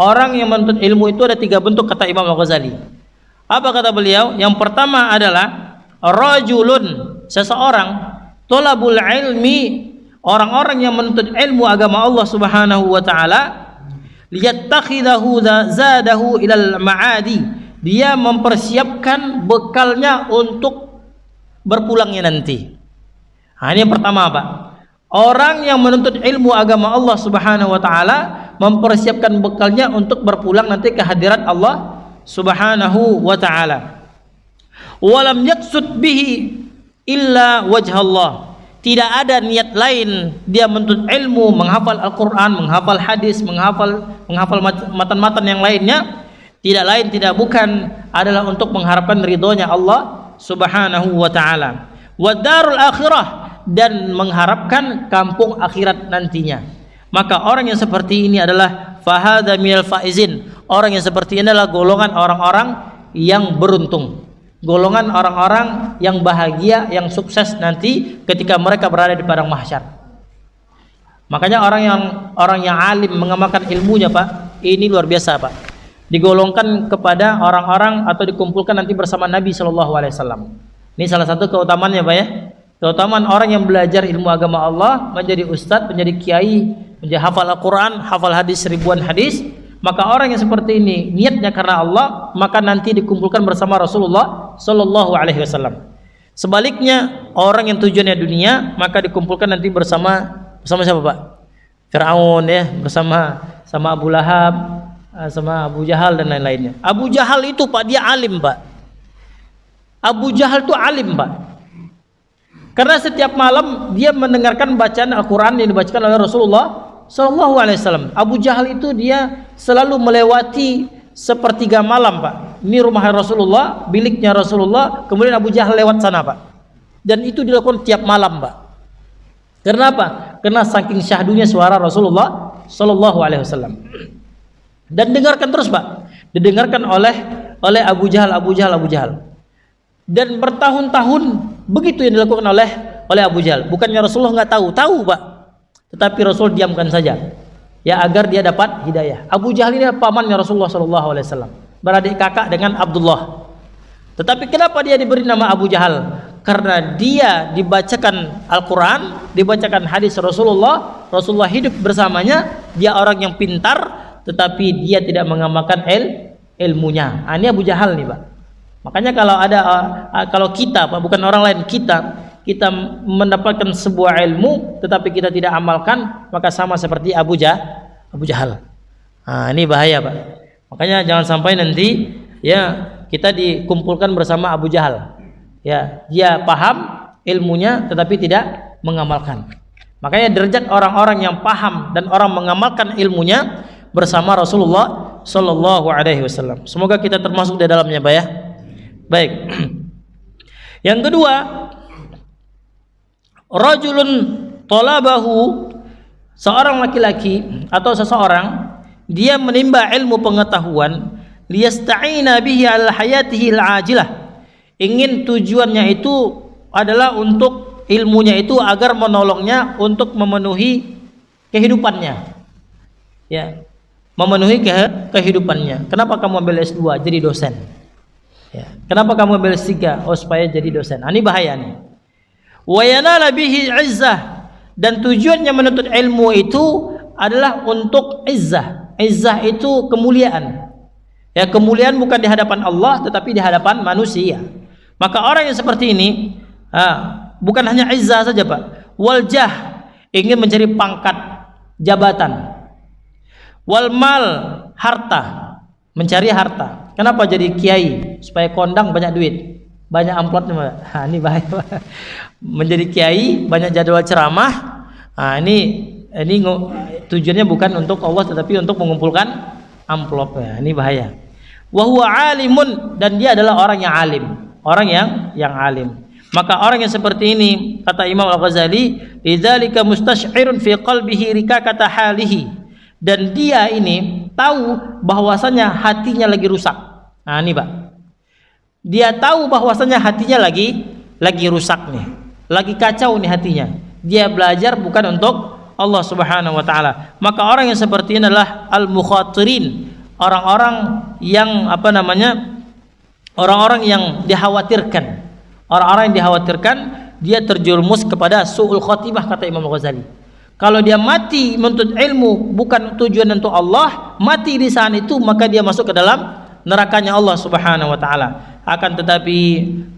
Orang yang menuntut ilmu itu ada 3 bentuk kata Imam Al-Ghazali. Apa kata beliau? Yang pertama adalah rajulun, seseorang, thalabul ilmi, orang-orang yang menuntut ilmu agama Allah Subhanahu wa taala, liyattakhidahu zadahu ilal ma'adi, dia mempersiapkan bekalnya untuk berpulangnya nanti. Ini yang pertama Pak. Orang yang menuntut ilmu agama Allah Subhanahu wa taala mempersiapkan bekalnya untuk berpulang nanti ke hadirat Allah Subhanahu wa taala. Walam yaqsud bihi illa wajh Allah. Tidak ada niat lain dia menuntut ilmu, menghafal Al-Qur'an, menghafal hadis, menghafal matan-matan yang lainnya, tidak lain tidak bukan adalah untuk mengharapkan ridhonya Allah Subhanahu wa taala. Wa darul akhirah, dan mengharapkan kampung akhirat nantinya. Maka orang yang seperti ini adalah fahadha minal faizin. Orang yang seperti ini adalah golongan orang-orang yang beruntung, golongan orang-orang yang bahagia, yang sukses nanti ketika mereka berada di padang mahsyar. Makanya orang yang alim mengamalkan ilmunya, Pak, ini luar biasa, Pak. Digolongkan kepada orang-orang atau dikumpulkan nanti bersama Nabi Shallallahu Alaihi Wasallam. Ini salah satu keutamaannya, Pak ya. Keutamaan orang yang belajar ilmu agama Allah, menjadi ustadz, menjadi kiai, menjadi hafal Al-Quran, hafal hadis ribuan hadis. Maka orang yang seperti ini niatnya karena Allah, maka nanti dikumpulkan bersama Rasulullah Shallallahu Alaihi Wasallam. Sebaliknya orang yang tujuannya dunia, maka dikumpulkan nanti bersama siapa, Pak? Fir'aun ya, bersama Abu Lahab, sama Abu Jahal dan lain-lainnya. Abu Jahal itu, Pak, dia alim, Pak. Abu Jahal itu alim, Pak. Karena setiap malam dia mendengarkan bacaan Al-Quran yang dibacakan oleh Rasulullah Sallallahu Alaihi Wasallam. Abu Jahal itu dia selalu melewati sepertiga malam, Pak. Ini rumah Rasulullah, biliknya Rasulullah, kemudian Abu Jahal lewat sana, Pak. Dan itu dilakukan tiap malam, Pak. Kenapa? Karena saking syahdunya suara Rasulullah Sallallahu Alaihi Wasallam. Dan dengarkan terus, Pak. Didengarkan oleh Abu Jahal. Dan bertahun-tahun begitu yang dilakukan oleh Abu Jahal. Bukannya Rasulullah nggak tahu, Pak. Tetapi Rasul diamkan saja, ya, agar dia dapat hidayah. Abu Jahal ini pamannya Rasulullah SAW, beradik kakak dengan Abdullah. Tetapi kenapa dia diberi nama Abu Jahal? Karena dia dibacakan Al-Quran, dibacakan hadis Rasulullah hidup bersamanya. Dia orang yang pintar, tetapi dia tidak mengamalkan ilmunya. Ini Abu Jahal nih, Pak. Makanya kalau kita, Pak, bukan orang lain, kita mendapatkan sebuah ilmu tetapi kita tidak amalkan, maka sama seperti Abu Jahal. Ini bahaya, Pak. Makanya jangan sampai nanti ya kita dikumpulkan bersama Abu Jahal. Ya, dia paham ilmunya tetapi tidak mengamalkan. Makanya derajat orang-orang yang paham dan orang mengamalkan ilmunya bersama Rasulullah Sallallahu Alaihi Wasallam. Semoga kita termasuk di dalamnya, Pak ya. Baik. Yang kedua, rajulun talabahu, seorang laki-laki atau seseorang dia menimba ilmu pengetahuan, liyasta'ina bihi al hayatihi al ajilah, ingin tujuannya itu adalah untuk ilmunya itu agar menolongnya untuk memenuhi kehidupannya, ya, memenuhi kehidupannya. Kenapa kamu ambil S2? Jadi dosen, ya. Kenapa kamu ambil S3? Oh, supaya jadi dosen. Ini bahaya nih. Wa yanala bihi izzah, dan tujuannya menuntut ilmu itu adalah untuk izzah. Izzah itu kemuliaan. Ya, kemuliaan bukan di hadapan Allah tetapi di hadapan manusia. Maka orang yang seperti ini bukan hanya izzah saja, Pak. Wal jah, ingin mencari pangkat, jabatan. Wal mal, harta, mencari harta. Kenapa jadi kiai? Supaya kondang banyak duit, banyak amplopnya. Ini bahaya, Pak. Menjadi kiai, banyak jadwal ceramah. Ini tujuannya bukan untuk Allah tetapi untuk mengumpulkan amplop. Ini bahaya. Wa huwa alimun, dan dia adalah orang yang alim, orang yang alim. Maka orang yang seperti ini, kata Imam Al-Ghazali, lidzalika mustasy'irun fi qalbihi rikakata halihi, dan dia ini tahu bahwasanya hatinya lagi rusak. Ini, Pak. Dia tahu bahwasanya hatinya lagi rusak nih, lagi kacau nih hatinya. Dia belajar bukan untuk Allah Subhanahu wa taala. Maka orang yang seperti ini adalah al-mukhatirin, orang-orang yang orang-orang yang dikhawatirkan. Orang-orang yang dikhawatirkan dia terjerumus kepada su'ul khotimah, kata Imam Ghazali. Kalau dia mati menuntut ilmu bukan tujuan untuk Allah, mati di saat itu, maka dia masuk ke dalam nerakanya Allah Subhanahu wa taala. Akan tetapi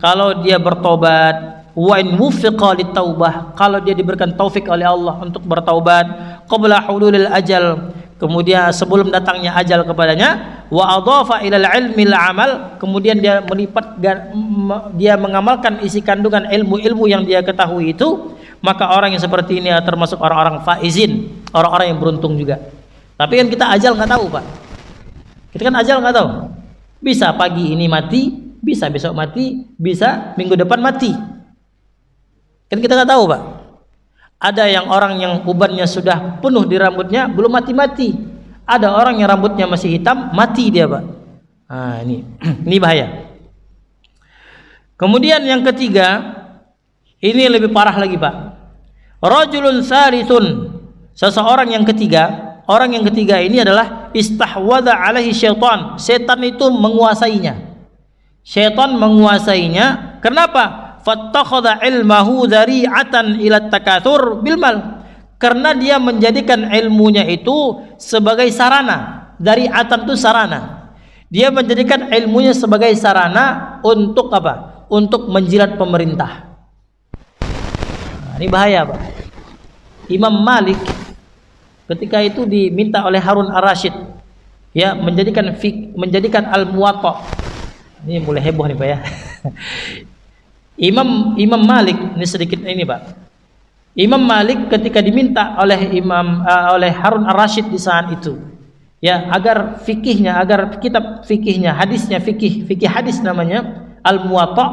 kalau dia bertobat, wa in wufiqa litaubah, kalau dia diberikan taufik oleh Allah untuk bertaubat qabla hululil ajal, kemudian sebelum datangnya ajal kepadanya, wa adhafa ilal ilmi al amal, kemudian dia melipat, dia mengamalkan isi kandungan ilmu-ilmu yang dia ketahui itu, maka orang yang seperti ini termasuk orang-orang faizin, orang-orang yang beruntung juga. Tapi kan kita ajal nggak tahu, Pak. Kita kan ajal nggak tahu. Bisa pagi ini mati, bisa besok mati, bisa minggu depan mati. Kan kita nggak tahu, Pak. Ada yang orang yang ubannya sudah penuh di rambutnya belum mati-mati. Ada orang yang rambutnya masih hitam mati dia, Pak. Nah, ini bahaya. Kemudian yang ketiga, ini lebih parah lagi, Pak. Rajulun salithun, seseorang yang ketiga. Orang yang ketiga ini adalah istahwadha alaihi syaitan. Setan itu menguasainya. Syaitan menguasainya. Kenapa? Fattakhadha ilmahu dzari'atan ila takatsur bil mal. Karena dia menjadikan ilmunya itu sebagai sarana. Dzari'atan itu sarana. Dia menjadikan ilmunya sebagai sarana untuk apa? Untuk menjilat pemerintah. Nah, ini bahaya, Pak. Imam Malik ketika itu diminta oleh Harun ar-Rasyid ya menjadikan Al-Muwatta. Ini mulai heboh nih, Pak ya. Imam Malik ini sedikit ini, Pak. Imam Malik ketika diminta oleh oleh Harun ar-Rasyid di saat itu, ya, agar kitab fikihnya, hadisnya, fikih hadis namanya Al-Muwatta,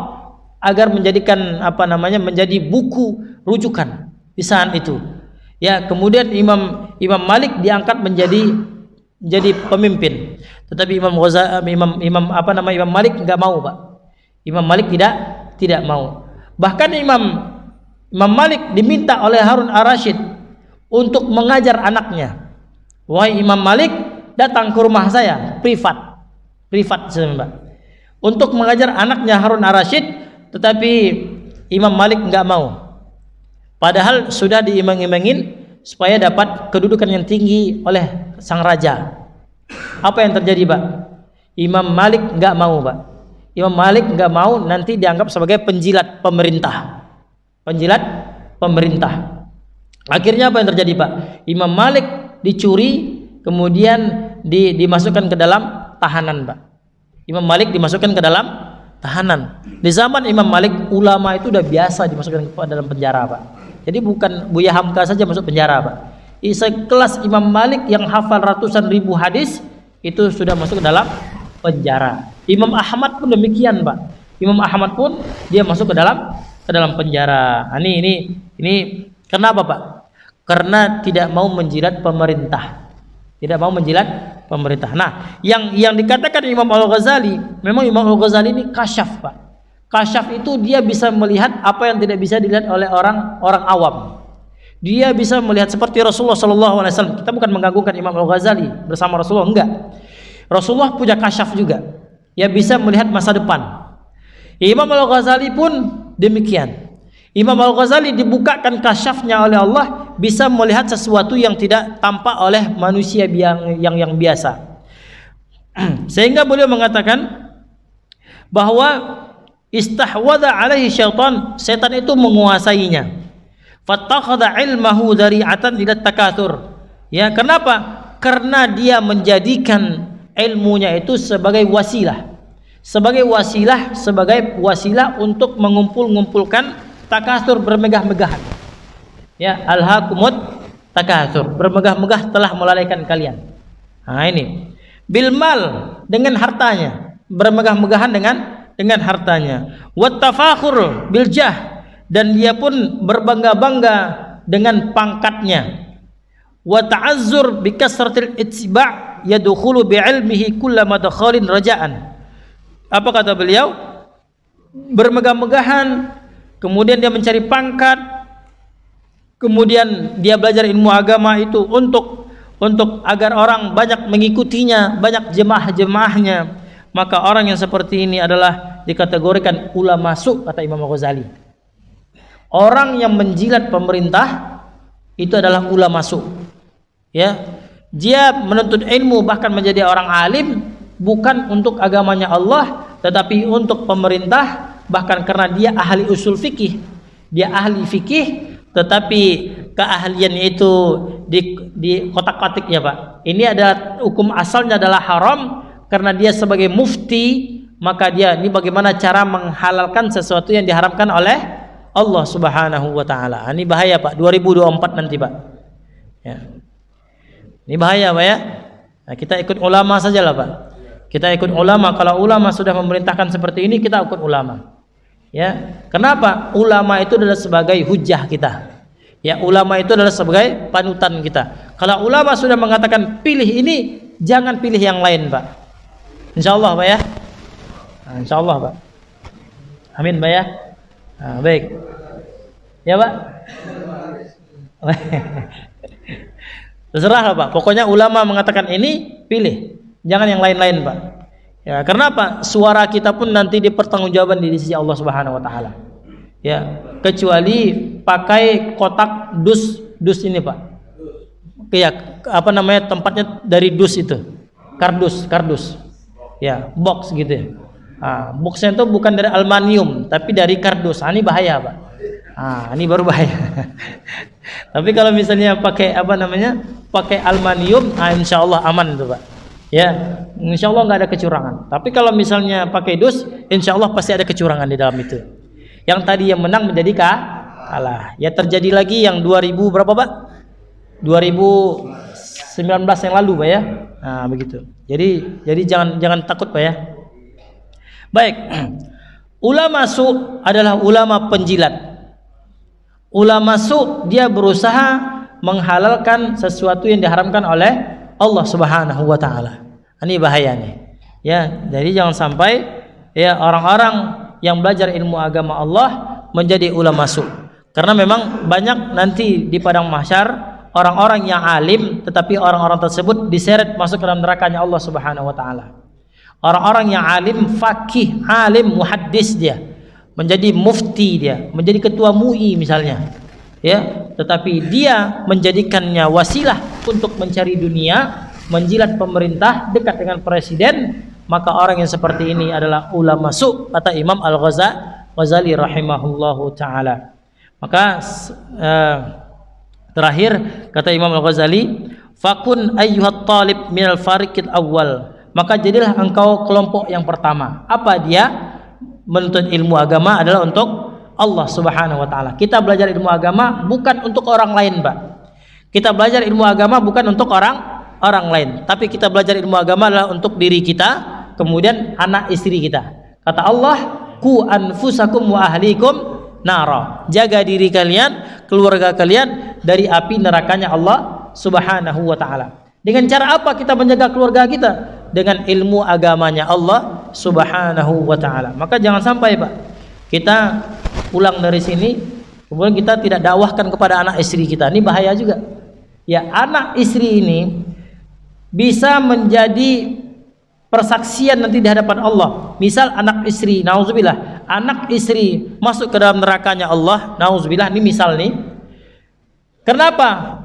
agar menjadikan menjadi buku rujukan di saat itu. Ya, kemudian Imam Malik diangkat menjadi pemimpin. Tetapi Imam Malik enggak mau, Pak. Imam Malik tidak mau. Bahkan Imam Malik diminta oleh Harun ar-Rasyid untuk mengajar anaknya. Wahai Imam Malik, datang ke rumah saya privat Pak, untuk mengajar anaknya Harun ar-Rasyid, tetapi Imam Malik enggak mau. Padahal sudah diimang-imangin supaya dapat kedudukan yang tinggi oleh sang raja. Apa yang terjadi, Pak? Imam Malik enggak mau, Pak. Imam Malik enggak mau nanti dianggap sebagai penjilat pemerintah. Akhirnya apa yang terjadi, Pak? Imam Malik dicuri, kemudian dimasukkan ke dalam tahanan, Pak. Imam Malik dimasukkan ke dalam tahanan. Di zaman Imam Malik, ulama itu udah biasa dimasukkan ke dalam penjara, Pak. Jadi bukan Buya Hamka saja masuk penjara, Pak. Sekelas Imam Malik yang hafal ratusan ribu hadis itu sudah masuk ke dalam penjara. Imam Ahmad pun demikian, Pak. Imam Ahmad pun dia masuk ke dalam penjara. Ini kenapa, Pak? Karena tidak mau menjilat pemerintah. Nah, yang dikatakan Imam Al-Ghazali, memang Imam Al-Ghazali ini kasyaf, Pak. Kasyaf itu dia bisa melihat apa yang tidak bisa dilihat oleh orang awam. Dia bisa melihat seperti Rasulullah SAW. Kita bukan mengganggukan Imam Al-Ghazali bersama Rasulullah, enggak. Rasulullah punya kasyaf juga. Ya, bisa melihat masa depan. Imam Al-Ghazali pun demikian. Imam Al-Ghazali dibukakan kasyafnya oleh Allah, bisa melihat sesuatu yang tidak tampak oleh manusia yang biasa. Sehingga beliau mengatakan bahwa istahwadha alaihi syaitan, setan itu menguasainya. Fattakhadha ilmahu dzari'atan ila takatsur. Ya, kenapa? Karena dia menjadikan ilmunya itu sebagai wasilah untuk mengumpulkan takatsur, bermegah-megahan. Ya, alhaakumut takatsur, bermegah-megah telah melalaikan kalian. Nah, ini bil mal, dengan hartanya, bermegah-megahan dengan hartanya. Wat tafakhur bil jah, dan dia pun berbangga-bangga dengan pangkatnya. Wa ta'azzur bi kasratil ittiba' yadkhulu bi ilmihi kullama dakhalin raja'an. Apa kata beliau? Bermegah-megahan, kemudian dia mencari pangkat, kemudian dia belajar ilmu agama itu untuk agar orang banyak mengikutinya, banyak jemaah-jemaahnya. Maka orang yang seperti ini adalah dikategorikan ulama su', kata Imam Ghazali. Orang yang menjilat pemerintah itu adalah ulama su'. Ya, dia menuntut ilmu bahkan menjadi orang alim bukan untuk agamanya Allah, tetapi untuk pemerintah, bahkan karena dia ahli usul fikih. Dia ahli fikih, tetapi keahliannya itu di kotak-katik ya, Pak. Ini adalah hukum asalnya adalah haram, karena dia sebagai mufti, maka dia ini bagaimana cara menghalalkan sesuatu yang diharamkan oleh Allah Subhanahu wa taala. Ini bahaya, Pak. 2024 nanti, Pak. Ya. Ini bahaya, Pak ya. Nah, kita ikut ulama sajalah, Pak. Kita ikut ulama. Kalau ulama sudah memerintahkan seperti ini, kita ikut ulama. Ya. Kenapa? Ulama itu adalah sebagai hujjah kita. Ya, ulama itu adalah sebagai panutan kita. Kalau ulama sudah mengatakan pilih ini, jangan pilih yang lain, Pak. Insyaallah, Pak ya. Nah, insyaallah, Pak. Amin, Pak ya. Nah, baik. Ya, Pak. Terserah, Pak. Pokoknya ulama mengatakan ini, pilih. Jangan yang lain-lain, Pak. Ya, karena apa? Suara kita pun nanti dipertanggungjawabkan di sisi Allah Subhanahu wa taala. Ya, kecuali pakai kotak dus ini, Pak. Ya, apa namanya tempatnya dari dus itu. Kardus. Ya, box gitu ya. Ah, boxnya itu bukan dari aluminium, tapi dari kardus. Ini bahaya, Pak. Ini baru bahaya. Tapi kalau misalnya pakai apa namanya? Pakai aluminium, insya Allah aman itu, Pak. Ya, insya Allah nggak ada kecurangan. Tapi kalau misalnya pakai dus, insya Allah pasti ada kecurangan di dalam itu. Yang tadi yang menang menjadi kalah. Ya, terjadi lagi yang 2000 berapa, Pak? 2019 yang lalu, Pak ya. Nah, begitu. Jadi jangan takut, Pak ya. Baik. Ulama su adalah ulama penjilat. Ulama su dia berusaha menghalalkan sesuatu yang diharamkan oleh Allah Subhanahu wa taala. Ini bahaya nih. Ya, jadi jangan sampai ya orang-orang yang belajar ilmu agama Allah menjadi ulama su. Karena memang banyak nanti di padang mahsyar orang-orang yang alim, tetapi orang-orang tersebut diseret masuk ke dalam nerakanya Allah Subhanahu wa taala. Orang-orang yang alim, faqih, alim, muhaddis dia, menjadi mufti dia, menjadi ketua MUI misalnya. Ya, tetapi dia menjadikannya wasilah untuk mencari dunia, menjilat pemerintah, dekat dengan presiden, maka orang yang seperti ini adalah ulama su, kata Imam Al-Ghazali rahimahullahu taala. Maka terakhir kata Imam Al-Ghazali, fakun ayyuhat talib minal fariqil awal, maka jadilah engkau kelompok yang pertama. Apa dia? Menuntut ilmu agama adalah untuk Allah Subhanahu wa taala. Kita belajar ilmu agama bukan untuk orang lain, Pak. Kita belajar ilmu agama bukan untuk orang lain, tapi kita belajar ilmu agama adalah untuk diri kita, kemudian anak istri kita. Kata Allah, ku anfusakum wa ahlikum nara. Jaga diri kalian, keluarga kalian dari api nerakanya Allah Subhanahu wa taala. Dengan cara apa kita menjaga keluarga kita? Dengan ilmu agamanya Allah Subhanahu wa taala. Maka jangan sampai, Pak, kita pulang dari sini kemudian kita tidak dakwahkan kepada anak istri kita. Ini bahaya juga. Ya, anak istri ini bisa menjadi persaksian nanti di hadapan Allah. Misal anak istri, nauzubillah, anak istri masuk ke dalam nerakanya Allah, nauzubillah, ini misal nih. Kenapa?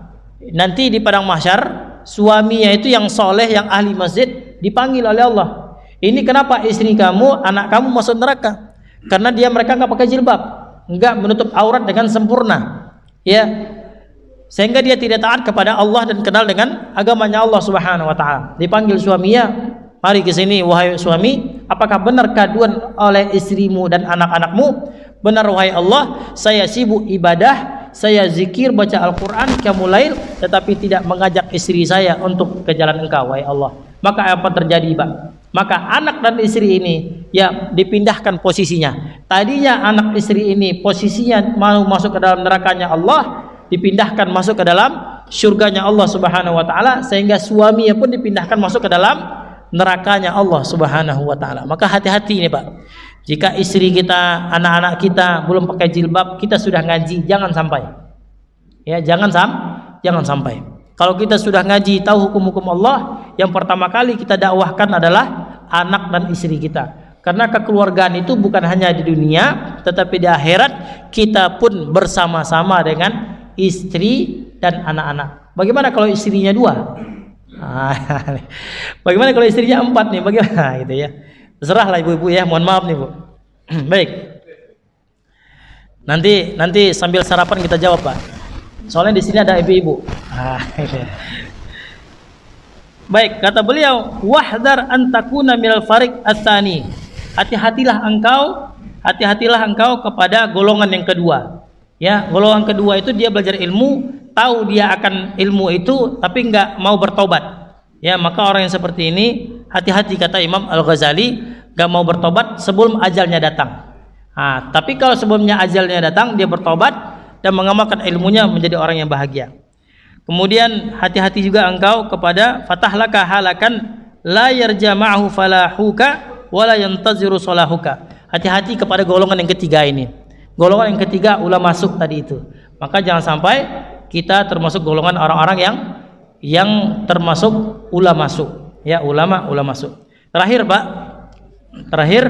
Nanti di padang mahsyar suaminya itu yang soleh, yang ahli masjid dipanggil oleh Allah. Ini kenapa istri kamu, anak kamu masuk neraka? Karena mereka nggak pakai jilbab, nggak menutup aurat dengan sempurna, ya, sehingga dia tidak taat kepada Allah dan kenal dengan agamanya Allah Subhanahu wa taala. Dipanggil suaminya, mari ke sini wahai suami, apakah benar kehadiran oleh istrimu dan anak-anakmu? Benar wahai Allah, saya sibuk ibadah, saya zikir, baca Al-Quran, qiyamul lail, tetapi tidak mengajak istri saya untuk ke jalan Engkau wahai Allah. Maka apa terjadi, Pak? Maka anak dan istri ini ya dipindahkan posisinya. Tadinya anak istri ini posisinya mau masuk ke dalam nerakanya Allah, dipindahkan masuk ke dalam surganya Allah Subhanahu wa taala, sehingga suaminya pun dipindahkan masuk ke dalam nerakanya Allah Subhanahu wa taala. Maka hati-hati ini, Pak. Jika istri kita, anak-anak kita belum pakai jilbab, kita sudah ngaji, jangan sampai. Ya, jangan sampai. Kalau kita sudah ngaji, tahu hukum-hukum Allah, yang pertama kali kita dakwahkan adalah anak dan istri kita. Karena kekeluargaan itu bukan hanya di dunia, tetapi di akhirat kita pun bersama-sama dengan istri dan anak-anak. Bagaimana kalau istrinya 2? Bagaimana kalau istrinya 4 nih? Bagaimana gitu ya? Terserahlah ibu-ibu ya, mohon maaf nih, Bu. Baik. Nanti sambil sarapan kita jawab, Pak. Soalnya di sini ada ibu-ibu. Baik, kata beliau, wahdar an takuna minal fariq ats-tsani. Hati-hatilah engkau kepada golongan yang kedua. Ya, golongan kedua itu dia belajar ilmu, tahu dia akan ilmu itu tapi enggak mau bertobat. Ya, maka orang yang seperti ini hati-hati, kata Imam Al-Ghazali, enggak mau bertobat sebelum ajalnya datang. Tapi kalau sebelumnya ajalnya datang dia bertobat dan mengamalkan ilmunya menjadi orang yang bahagia. Kemudian hati-hati juga engkau kepada fatahlaka halakan la yarja ma'ahu falahuka wala yantaziru salahuka. Hati-hati kepada golongan yang ketiga ini. Golongan yang ketiga ulama masuk tadi itu. Maka jangan sampai kita termasuk golongan orang-orang yang termasuk ulama masuk. Ya, ulama masuk. Terakhir, Pak. Terakhir,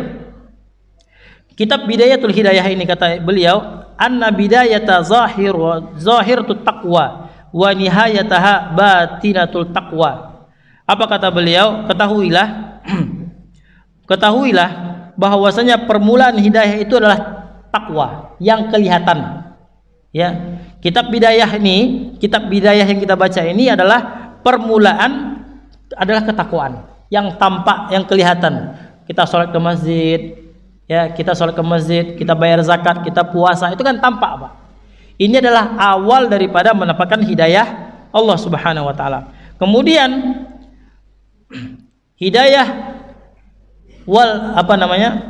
kitab Bidayatul Hidayah ini kata beliau, anna bidayata zahirut taqwa wa nihayataha batinatul taqwa. Apa kata beliau? Ketahuilah bahwasanya permulaan hidayah itu adalah takwa yang kelihatan. Ya, kitab bidayah yang kita baca ini adalah permulaan adalah ketakwaan yang tampak, yang kelihatan. Kita sholat ke masjid, ya, kita bayar zakat, kita puasa, itu kan tampak, Pak. Ini adalah awal daripada mendapatkan hidayah Allah Subhanahu wa taala. Kemudian hidayah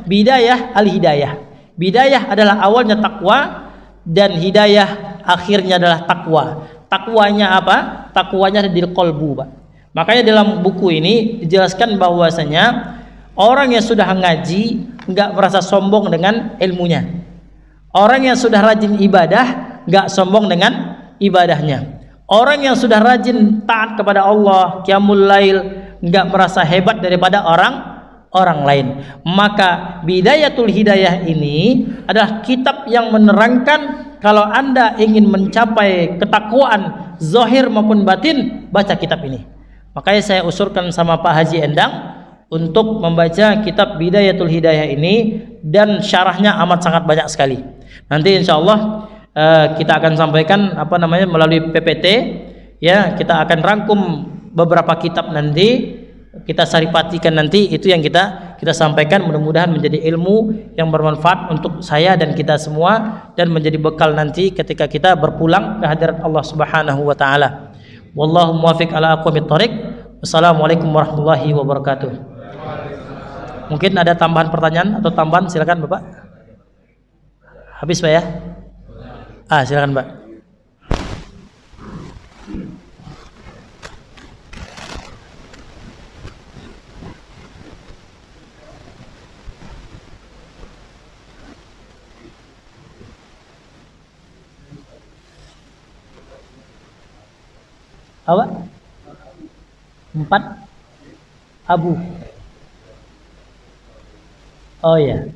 bidayah al-hidayah. Bidayah adalah awalnya takwa dan hidayah akhirnya adalah takwa. Takwanya apa? Takwanya ada di qalbu, Pak. Makanya dalam buku ini dijelaskan bahwasanya orang yang sudah ngaji enggak merasa sombong dengan ilmunya. Orang yang sudah rajin ibadah enggak sombong dengan ibadahnya. Orang yang sudah rajin taat kepada Allah, qiyamul lail, enggak merasa hebat daripada orang lain. Maka Bidayatul Hidayah ini adalah kitab yang menerangkan kalau Anda ingin mencapai ketakwaan zahir maupun batin, baca kitab ini. Makanya saya usulkan sama Pak Haji Endang untuk membaca kitab Bidayatul Hidayah ini, dan syarahnya amat sangat banyak sekali. Nanti insyaallah kita akan sampaikan melalui PPT, ya, kita akan rangkum beberapa kitab nanti, kita saripatikan nanti, itu yang kita sampaikan. Mudah-mudahan menjadi ilmu yang bermanfaat untuk saya dan kita semua, dan menjadi bekal nanti ketika kita berpulang ke hadirat Allah Subhanahu wa taala. Wallahu muwaffiq ala aqwamit thoriq. Wassalamualaikum warahmatullahi wabarakatuh. Mungkin ada tambahan pertanyaan atau tambahan, silakan Bapak. Habis Pak ya? Silakan Pak. Apa? 4 Abu. Oh ya.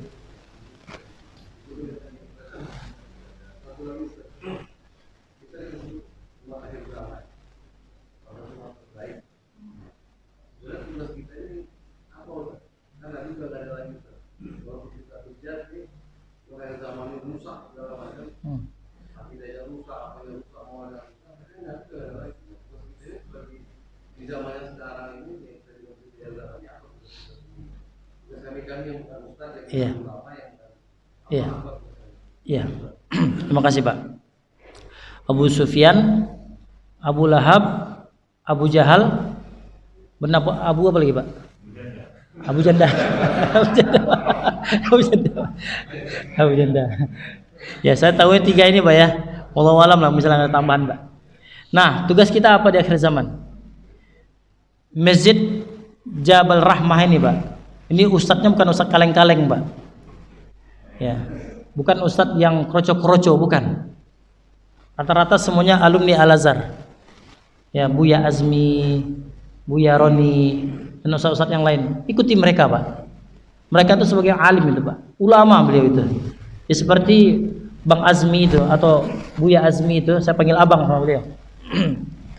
Iya. Iya. Iya. Terima kasih Pak. Abu Sufyan, Abu Lahab, Abu Jahal, benar Abu apa lagi Pak? Abu Janda. Abu Janda. Ya, saya tahu 3 ini Pak ya. Wallahu alam lah, misalnya ada tambahan Pak. Nah, tugas kita apa di akhir zaman? Masjid Jabal Rahmah ini Pak. Ini ustadznya bukan ustadz kaleng-kaleng Pak. Ya, bukan ustadz yang kroco-kroco, bukan. Rata-rata semuanya alumni Al-Azhar. Ya, Buya Azmi, Buya Roni, dan ustadz-ustadz yang lain. Ikuti mereka Pak. Mereka itu sebagai alim itu Pak. Ulama beliau itu. Ya, seperti Bang Azmi itu atau Buya Azmi itu, saya panggil abang sama beliau.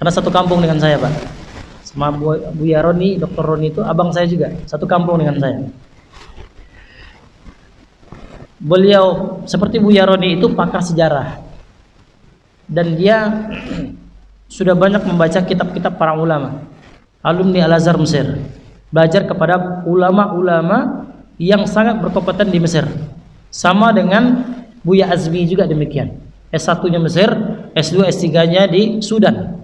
Karena satu kampung dengan saya Pak. Sama Buya Roni, Dr. Roni itu abang saya juga, satu kampung dengan saya. Beliau seperti Buya Roni itu pakar sejarah, dan dia sudah banyak membaca kitab-kitab para ulama, alumni Al-Azhar Mesir, belajar kepada ulama-ulama yang sangat berkompeten di Mesir. Sama dengan Buya Azmi juga demikian. S1-nya Mesir, S2, S3-nya di Sudan.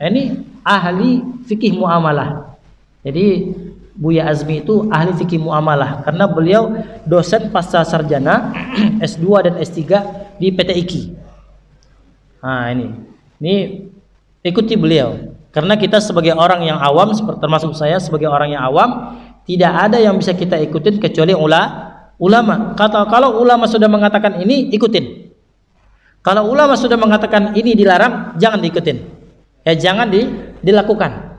Ini ahli fikih muamalah. Jadi Buya Azmi itu ahli fikih muamalah karena beliau dosen pasca sarjana S2 dan S3 di PT IKI. Nah, ini ikuti beliau. Karena kita sebagai orang yang awam, termasuk saya sebagai orang yang awam, tidak ada yang bisa kita ikutin kecuali ulama. Kalau ulama sudah mengatakan ini, ikutin. Kalau ulama sudah mengatakan ini dilarang, jangan diikutin. Ya, jangan dilakukan.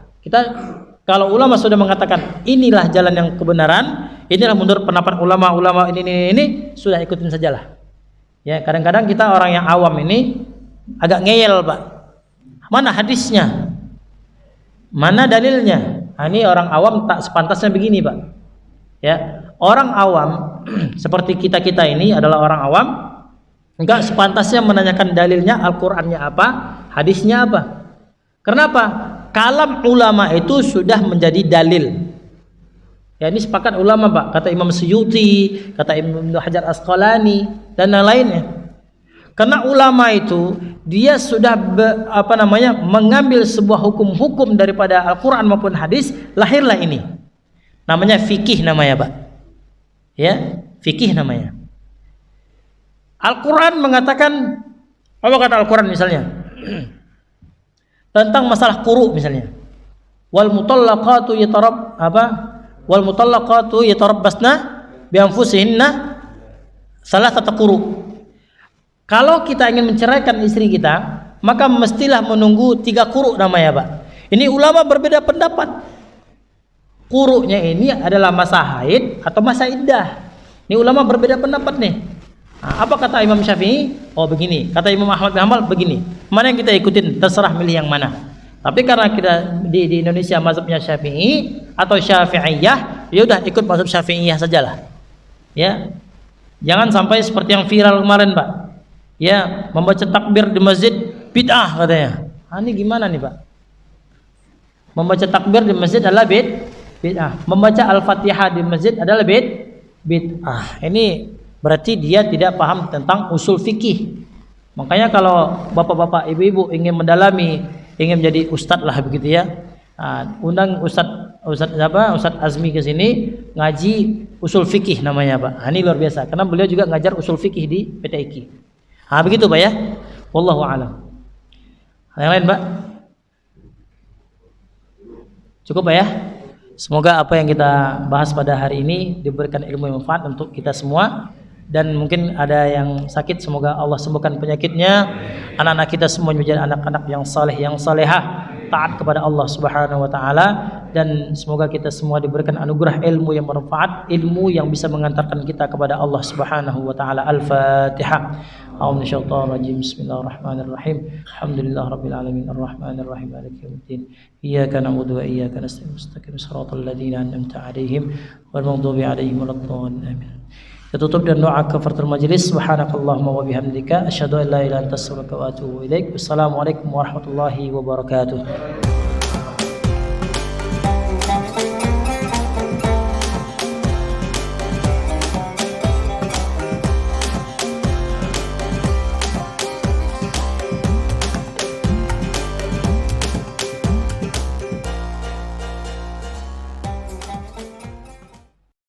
Kalau ulama sudah mengatakan inilah jalan yang kebenaran, inilah menurut pendapat ulama ini, sudah ikutin sajalah. Ya, kadang-kadang kita orang yang awam ini agak ngeyel, Pak. Mana hadisnya? Mana dalilnya? Nah, ini orang awam tak sepantasnya begini, Pak. Ya, orang awam seperti kita ini adalah orang awam, enggak sepantasnya menanyakan dalilnya, Al-Qur'annya apa, hadisnya apa. Kenapa? Kalam ulama itu sudah menjadi dalil. Ya, ini sepakat ulama, Pak. Kata Imam Suyuti, kata Ibnu Hajar Asqalani dan yang lainnya. Karena ulama itu dia sudah mengambil sebuah hukum-hukum daripada Al-Qur'an maupun hadis, lahirlah ini. Namanya fikih namanya, Pak. Ya, fikih namanya. Al-Qur'an mengatakan, apa kata Al-Qur'an misalnya? Tentang masalah quru misalnya. Wal mutallaqatu yatarabbasna bi anfusihinna salasata quru. Kalau kita ingin menceraikan istri kita, maka mestilah menunggu 3 quru namanya, Pak. Ini ulama berbeda pendapat. Qurunya ini adalah masa haid atau masa iddah. Ini ulama berbeda pendapat nih. Nah, apa kata Imam Syafi'i? Oh begini. Kata Imam Ahmad bin Hanbal begini. Mana yang kita ikutin? Terserah milih yang mana. Tapi karena kita di Indonesia mazhabnya Syafi'i atau Syafi'iyah, ya udah ikut mazhab Syafi'iyah sajalah. Ya. Jangan sampai seperti yang viral kemarin, Pak. Ya, membaca takbir di masjid bid'ah katanya. Ah, ini gimana nih, Pak? Membaca takbir di masjid adalah bid'ah. Membaca Al-Fatihah di masjid adalah bid'ah. Ini berarti dia tidak paham tentang usul fikih. Makanya kalau bapak-bapak, ibu-ibu ingin mendalami, ingin menjadi ustadz lah begitu ya, undang Ustadz Azmi ke sini ngaji usul fikih namanya, Pak. Ini luar biasa karena beliau juga ngajar usul fikih di PTIQ. Begitu, Pak ya. Wallahu a'lam. Yang lain, Pak? Cukup, Pak ya. Semoga apa yang kita bahas pada hari ini diberikan ilmu yang manfaat untuk kita semua. Dan mungkin ada yang sakit, semoga Allah sembuhkan penyakitnya. Anak-anak kita semua menjadi anak-anak yang saleh, yang salehah, taat kepada Allah Subhanahu wa taala, dan semoga kita semua diberikan anugerah ilmu yang bermanfaat, ilmu yang bisa mengantarkan kita kepada Allah Subhanahu wa taala. Al-Fatihah. A'udzu minasyaitonir rajim. Bismillahirrahmanirrahim. Alhamdulillahirabbil alamin arrahmanir rahim maliki yaumiddin. Iyyaka na'budu wa iyyaka nasta'in. Mustaqim shiratal ladzina an'amta 'alaihim wal maghdubi 'alaihim waladdallin. Amin. Kita tutup dengan doa kafaratul majelis. Subhanakallahumma wa bihamdika asyhadu an la ilaha illa anta astaghfiruka wa atubu ilaik. Wassalamualaikum warahmatullahi wabarakatuh.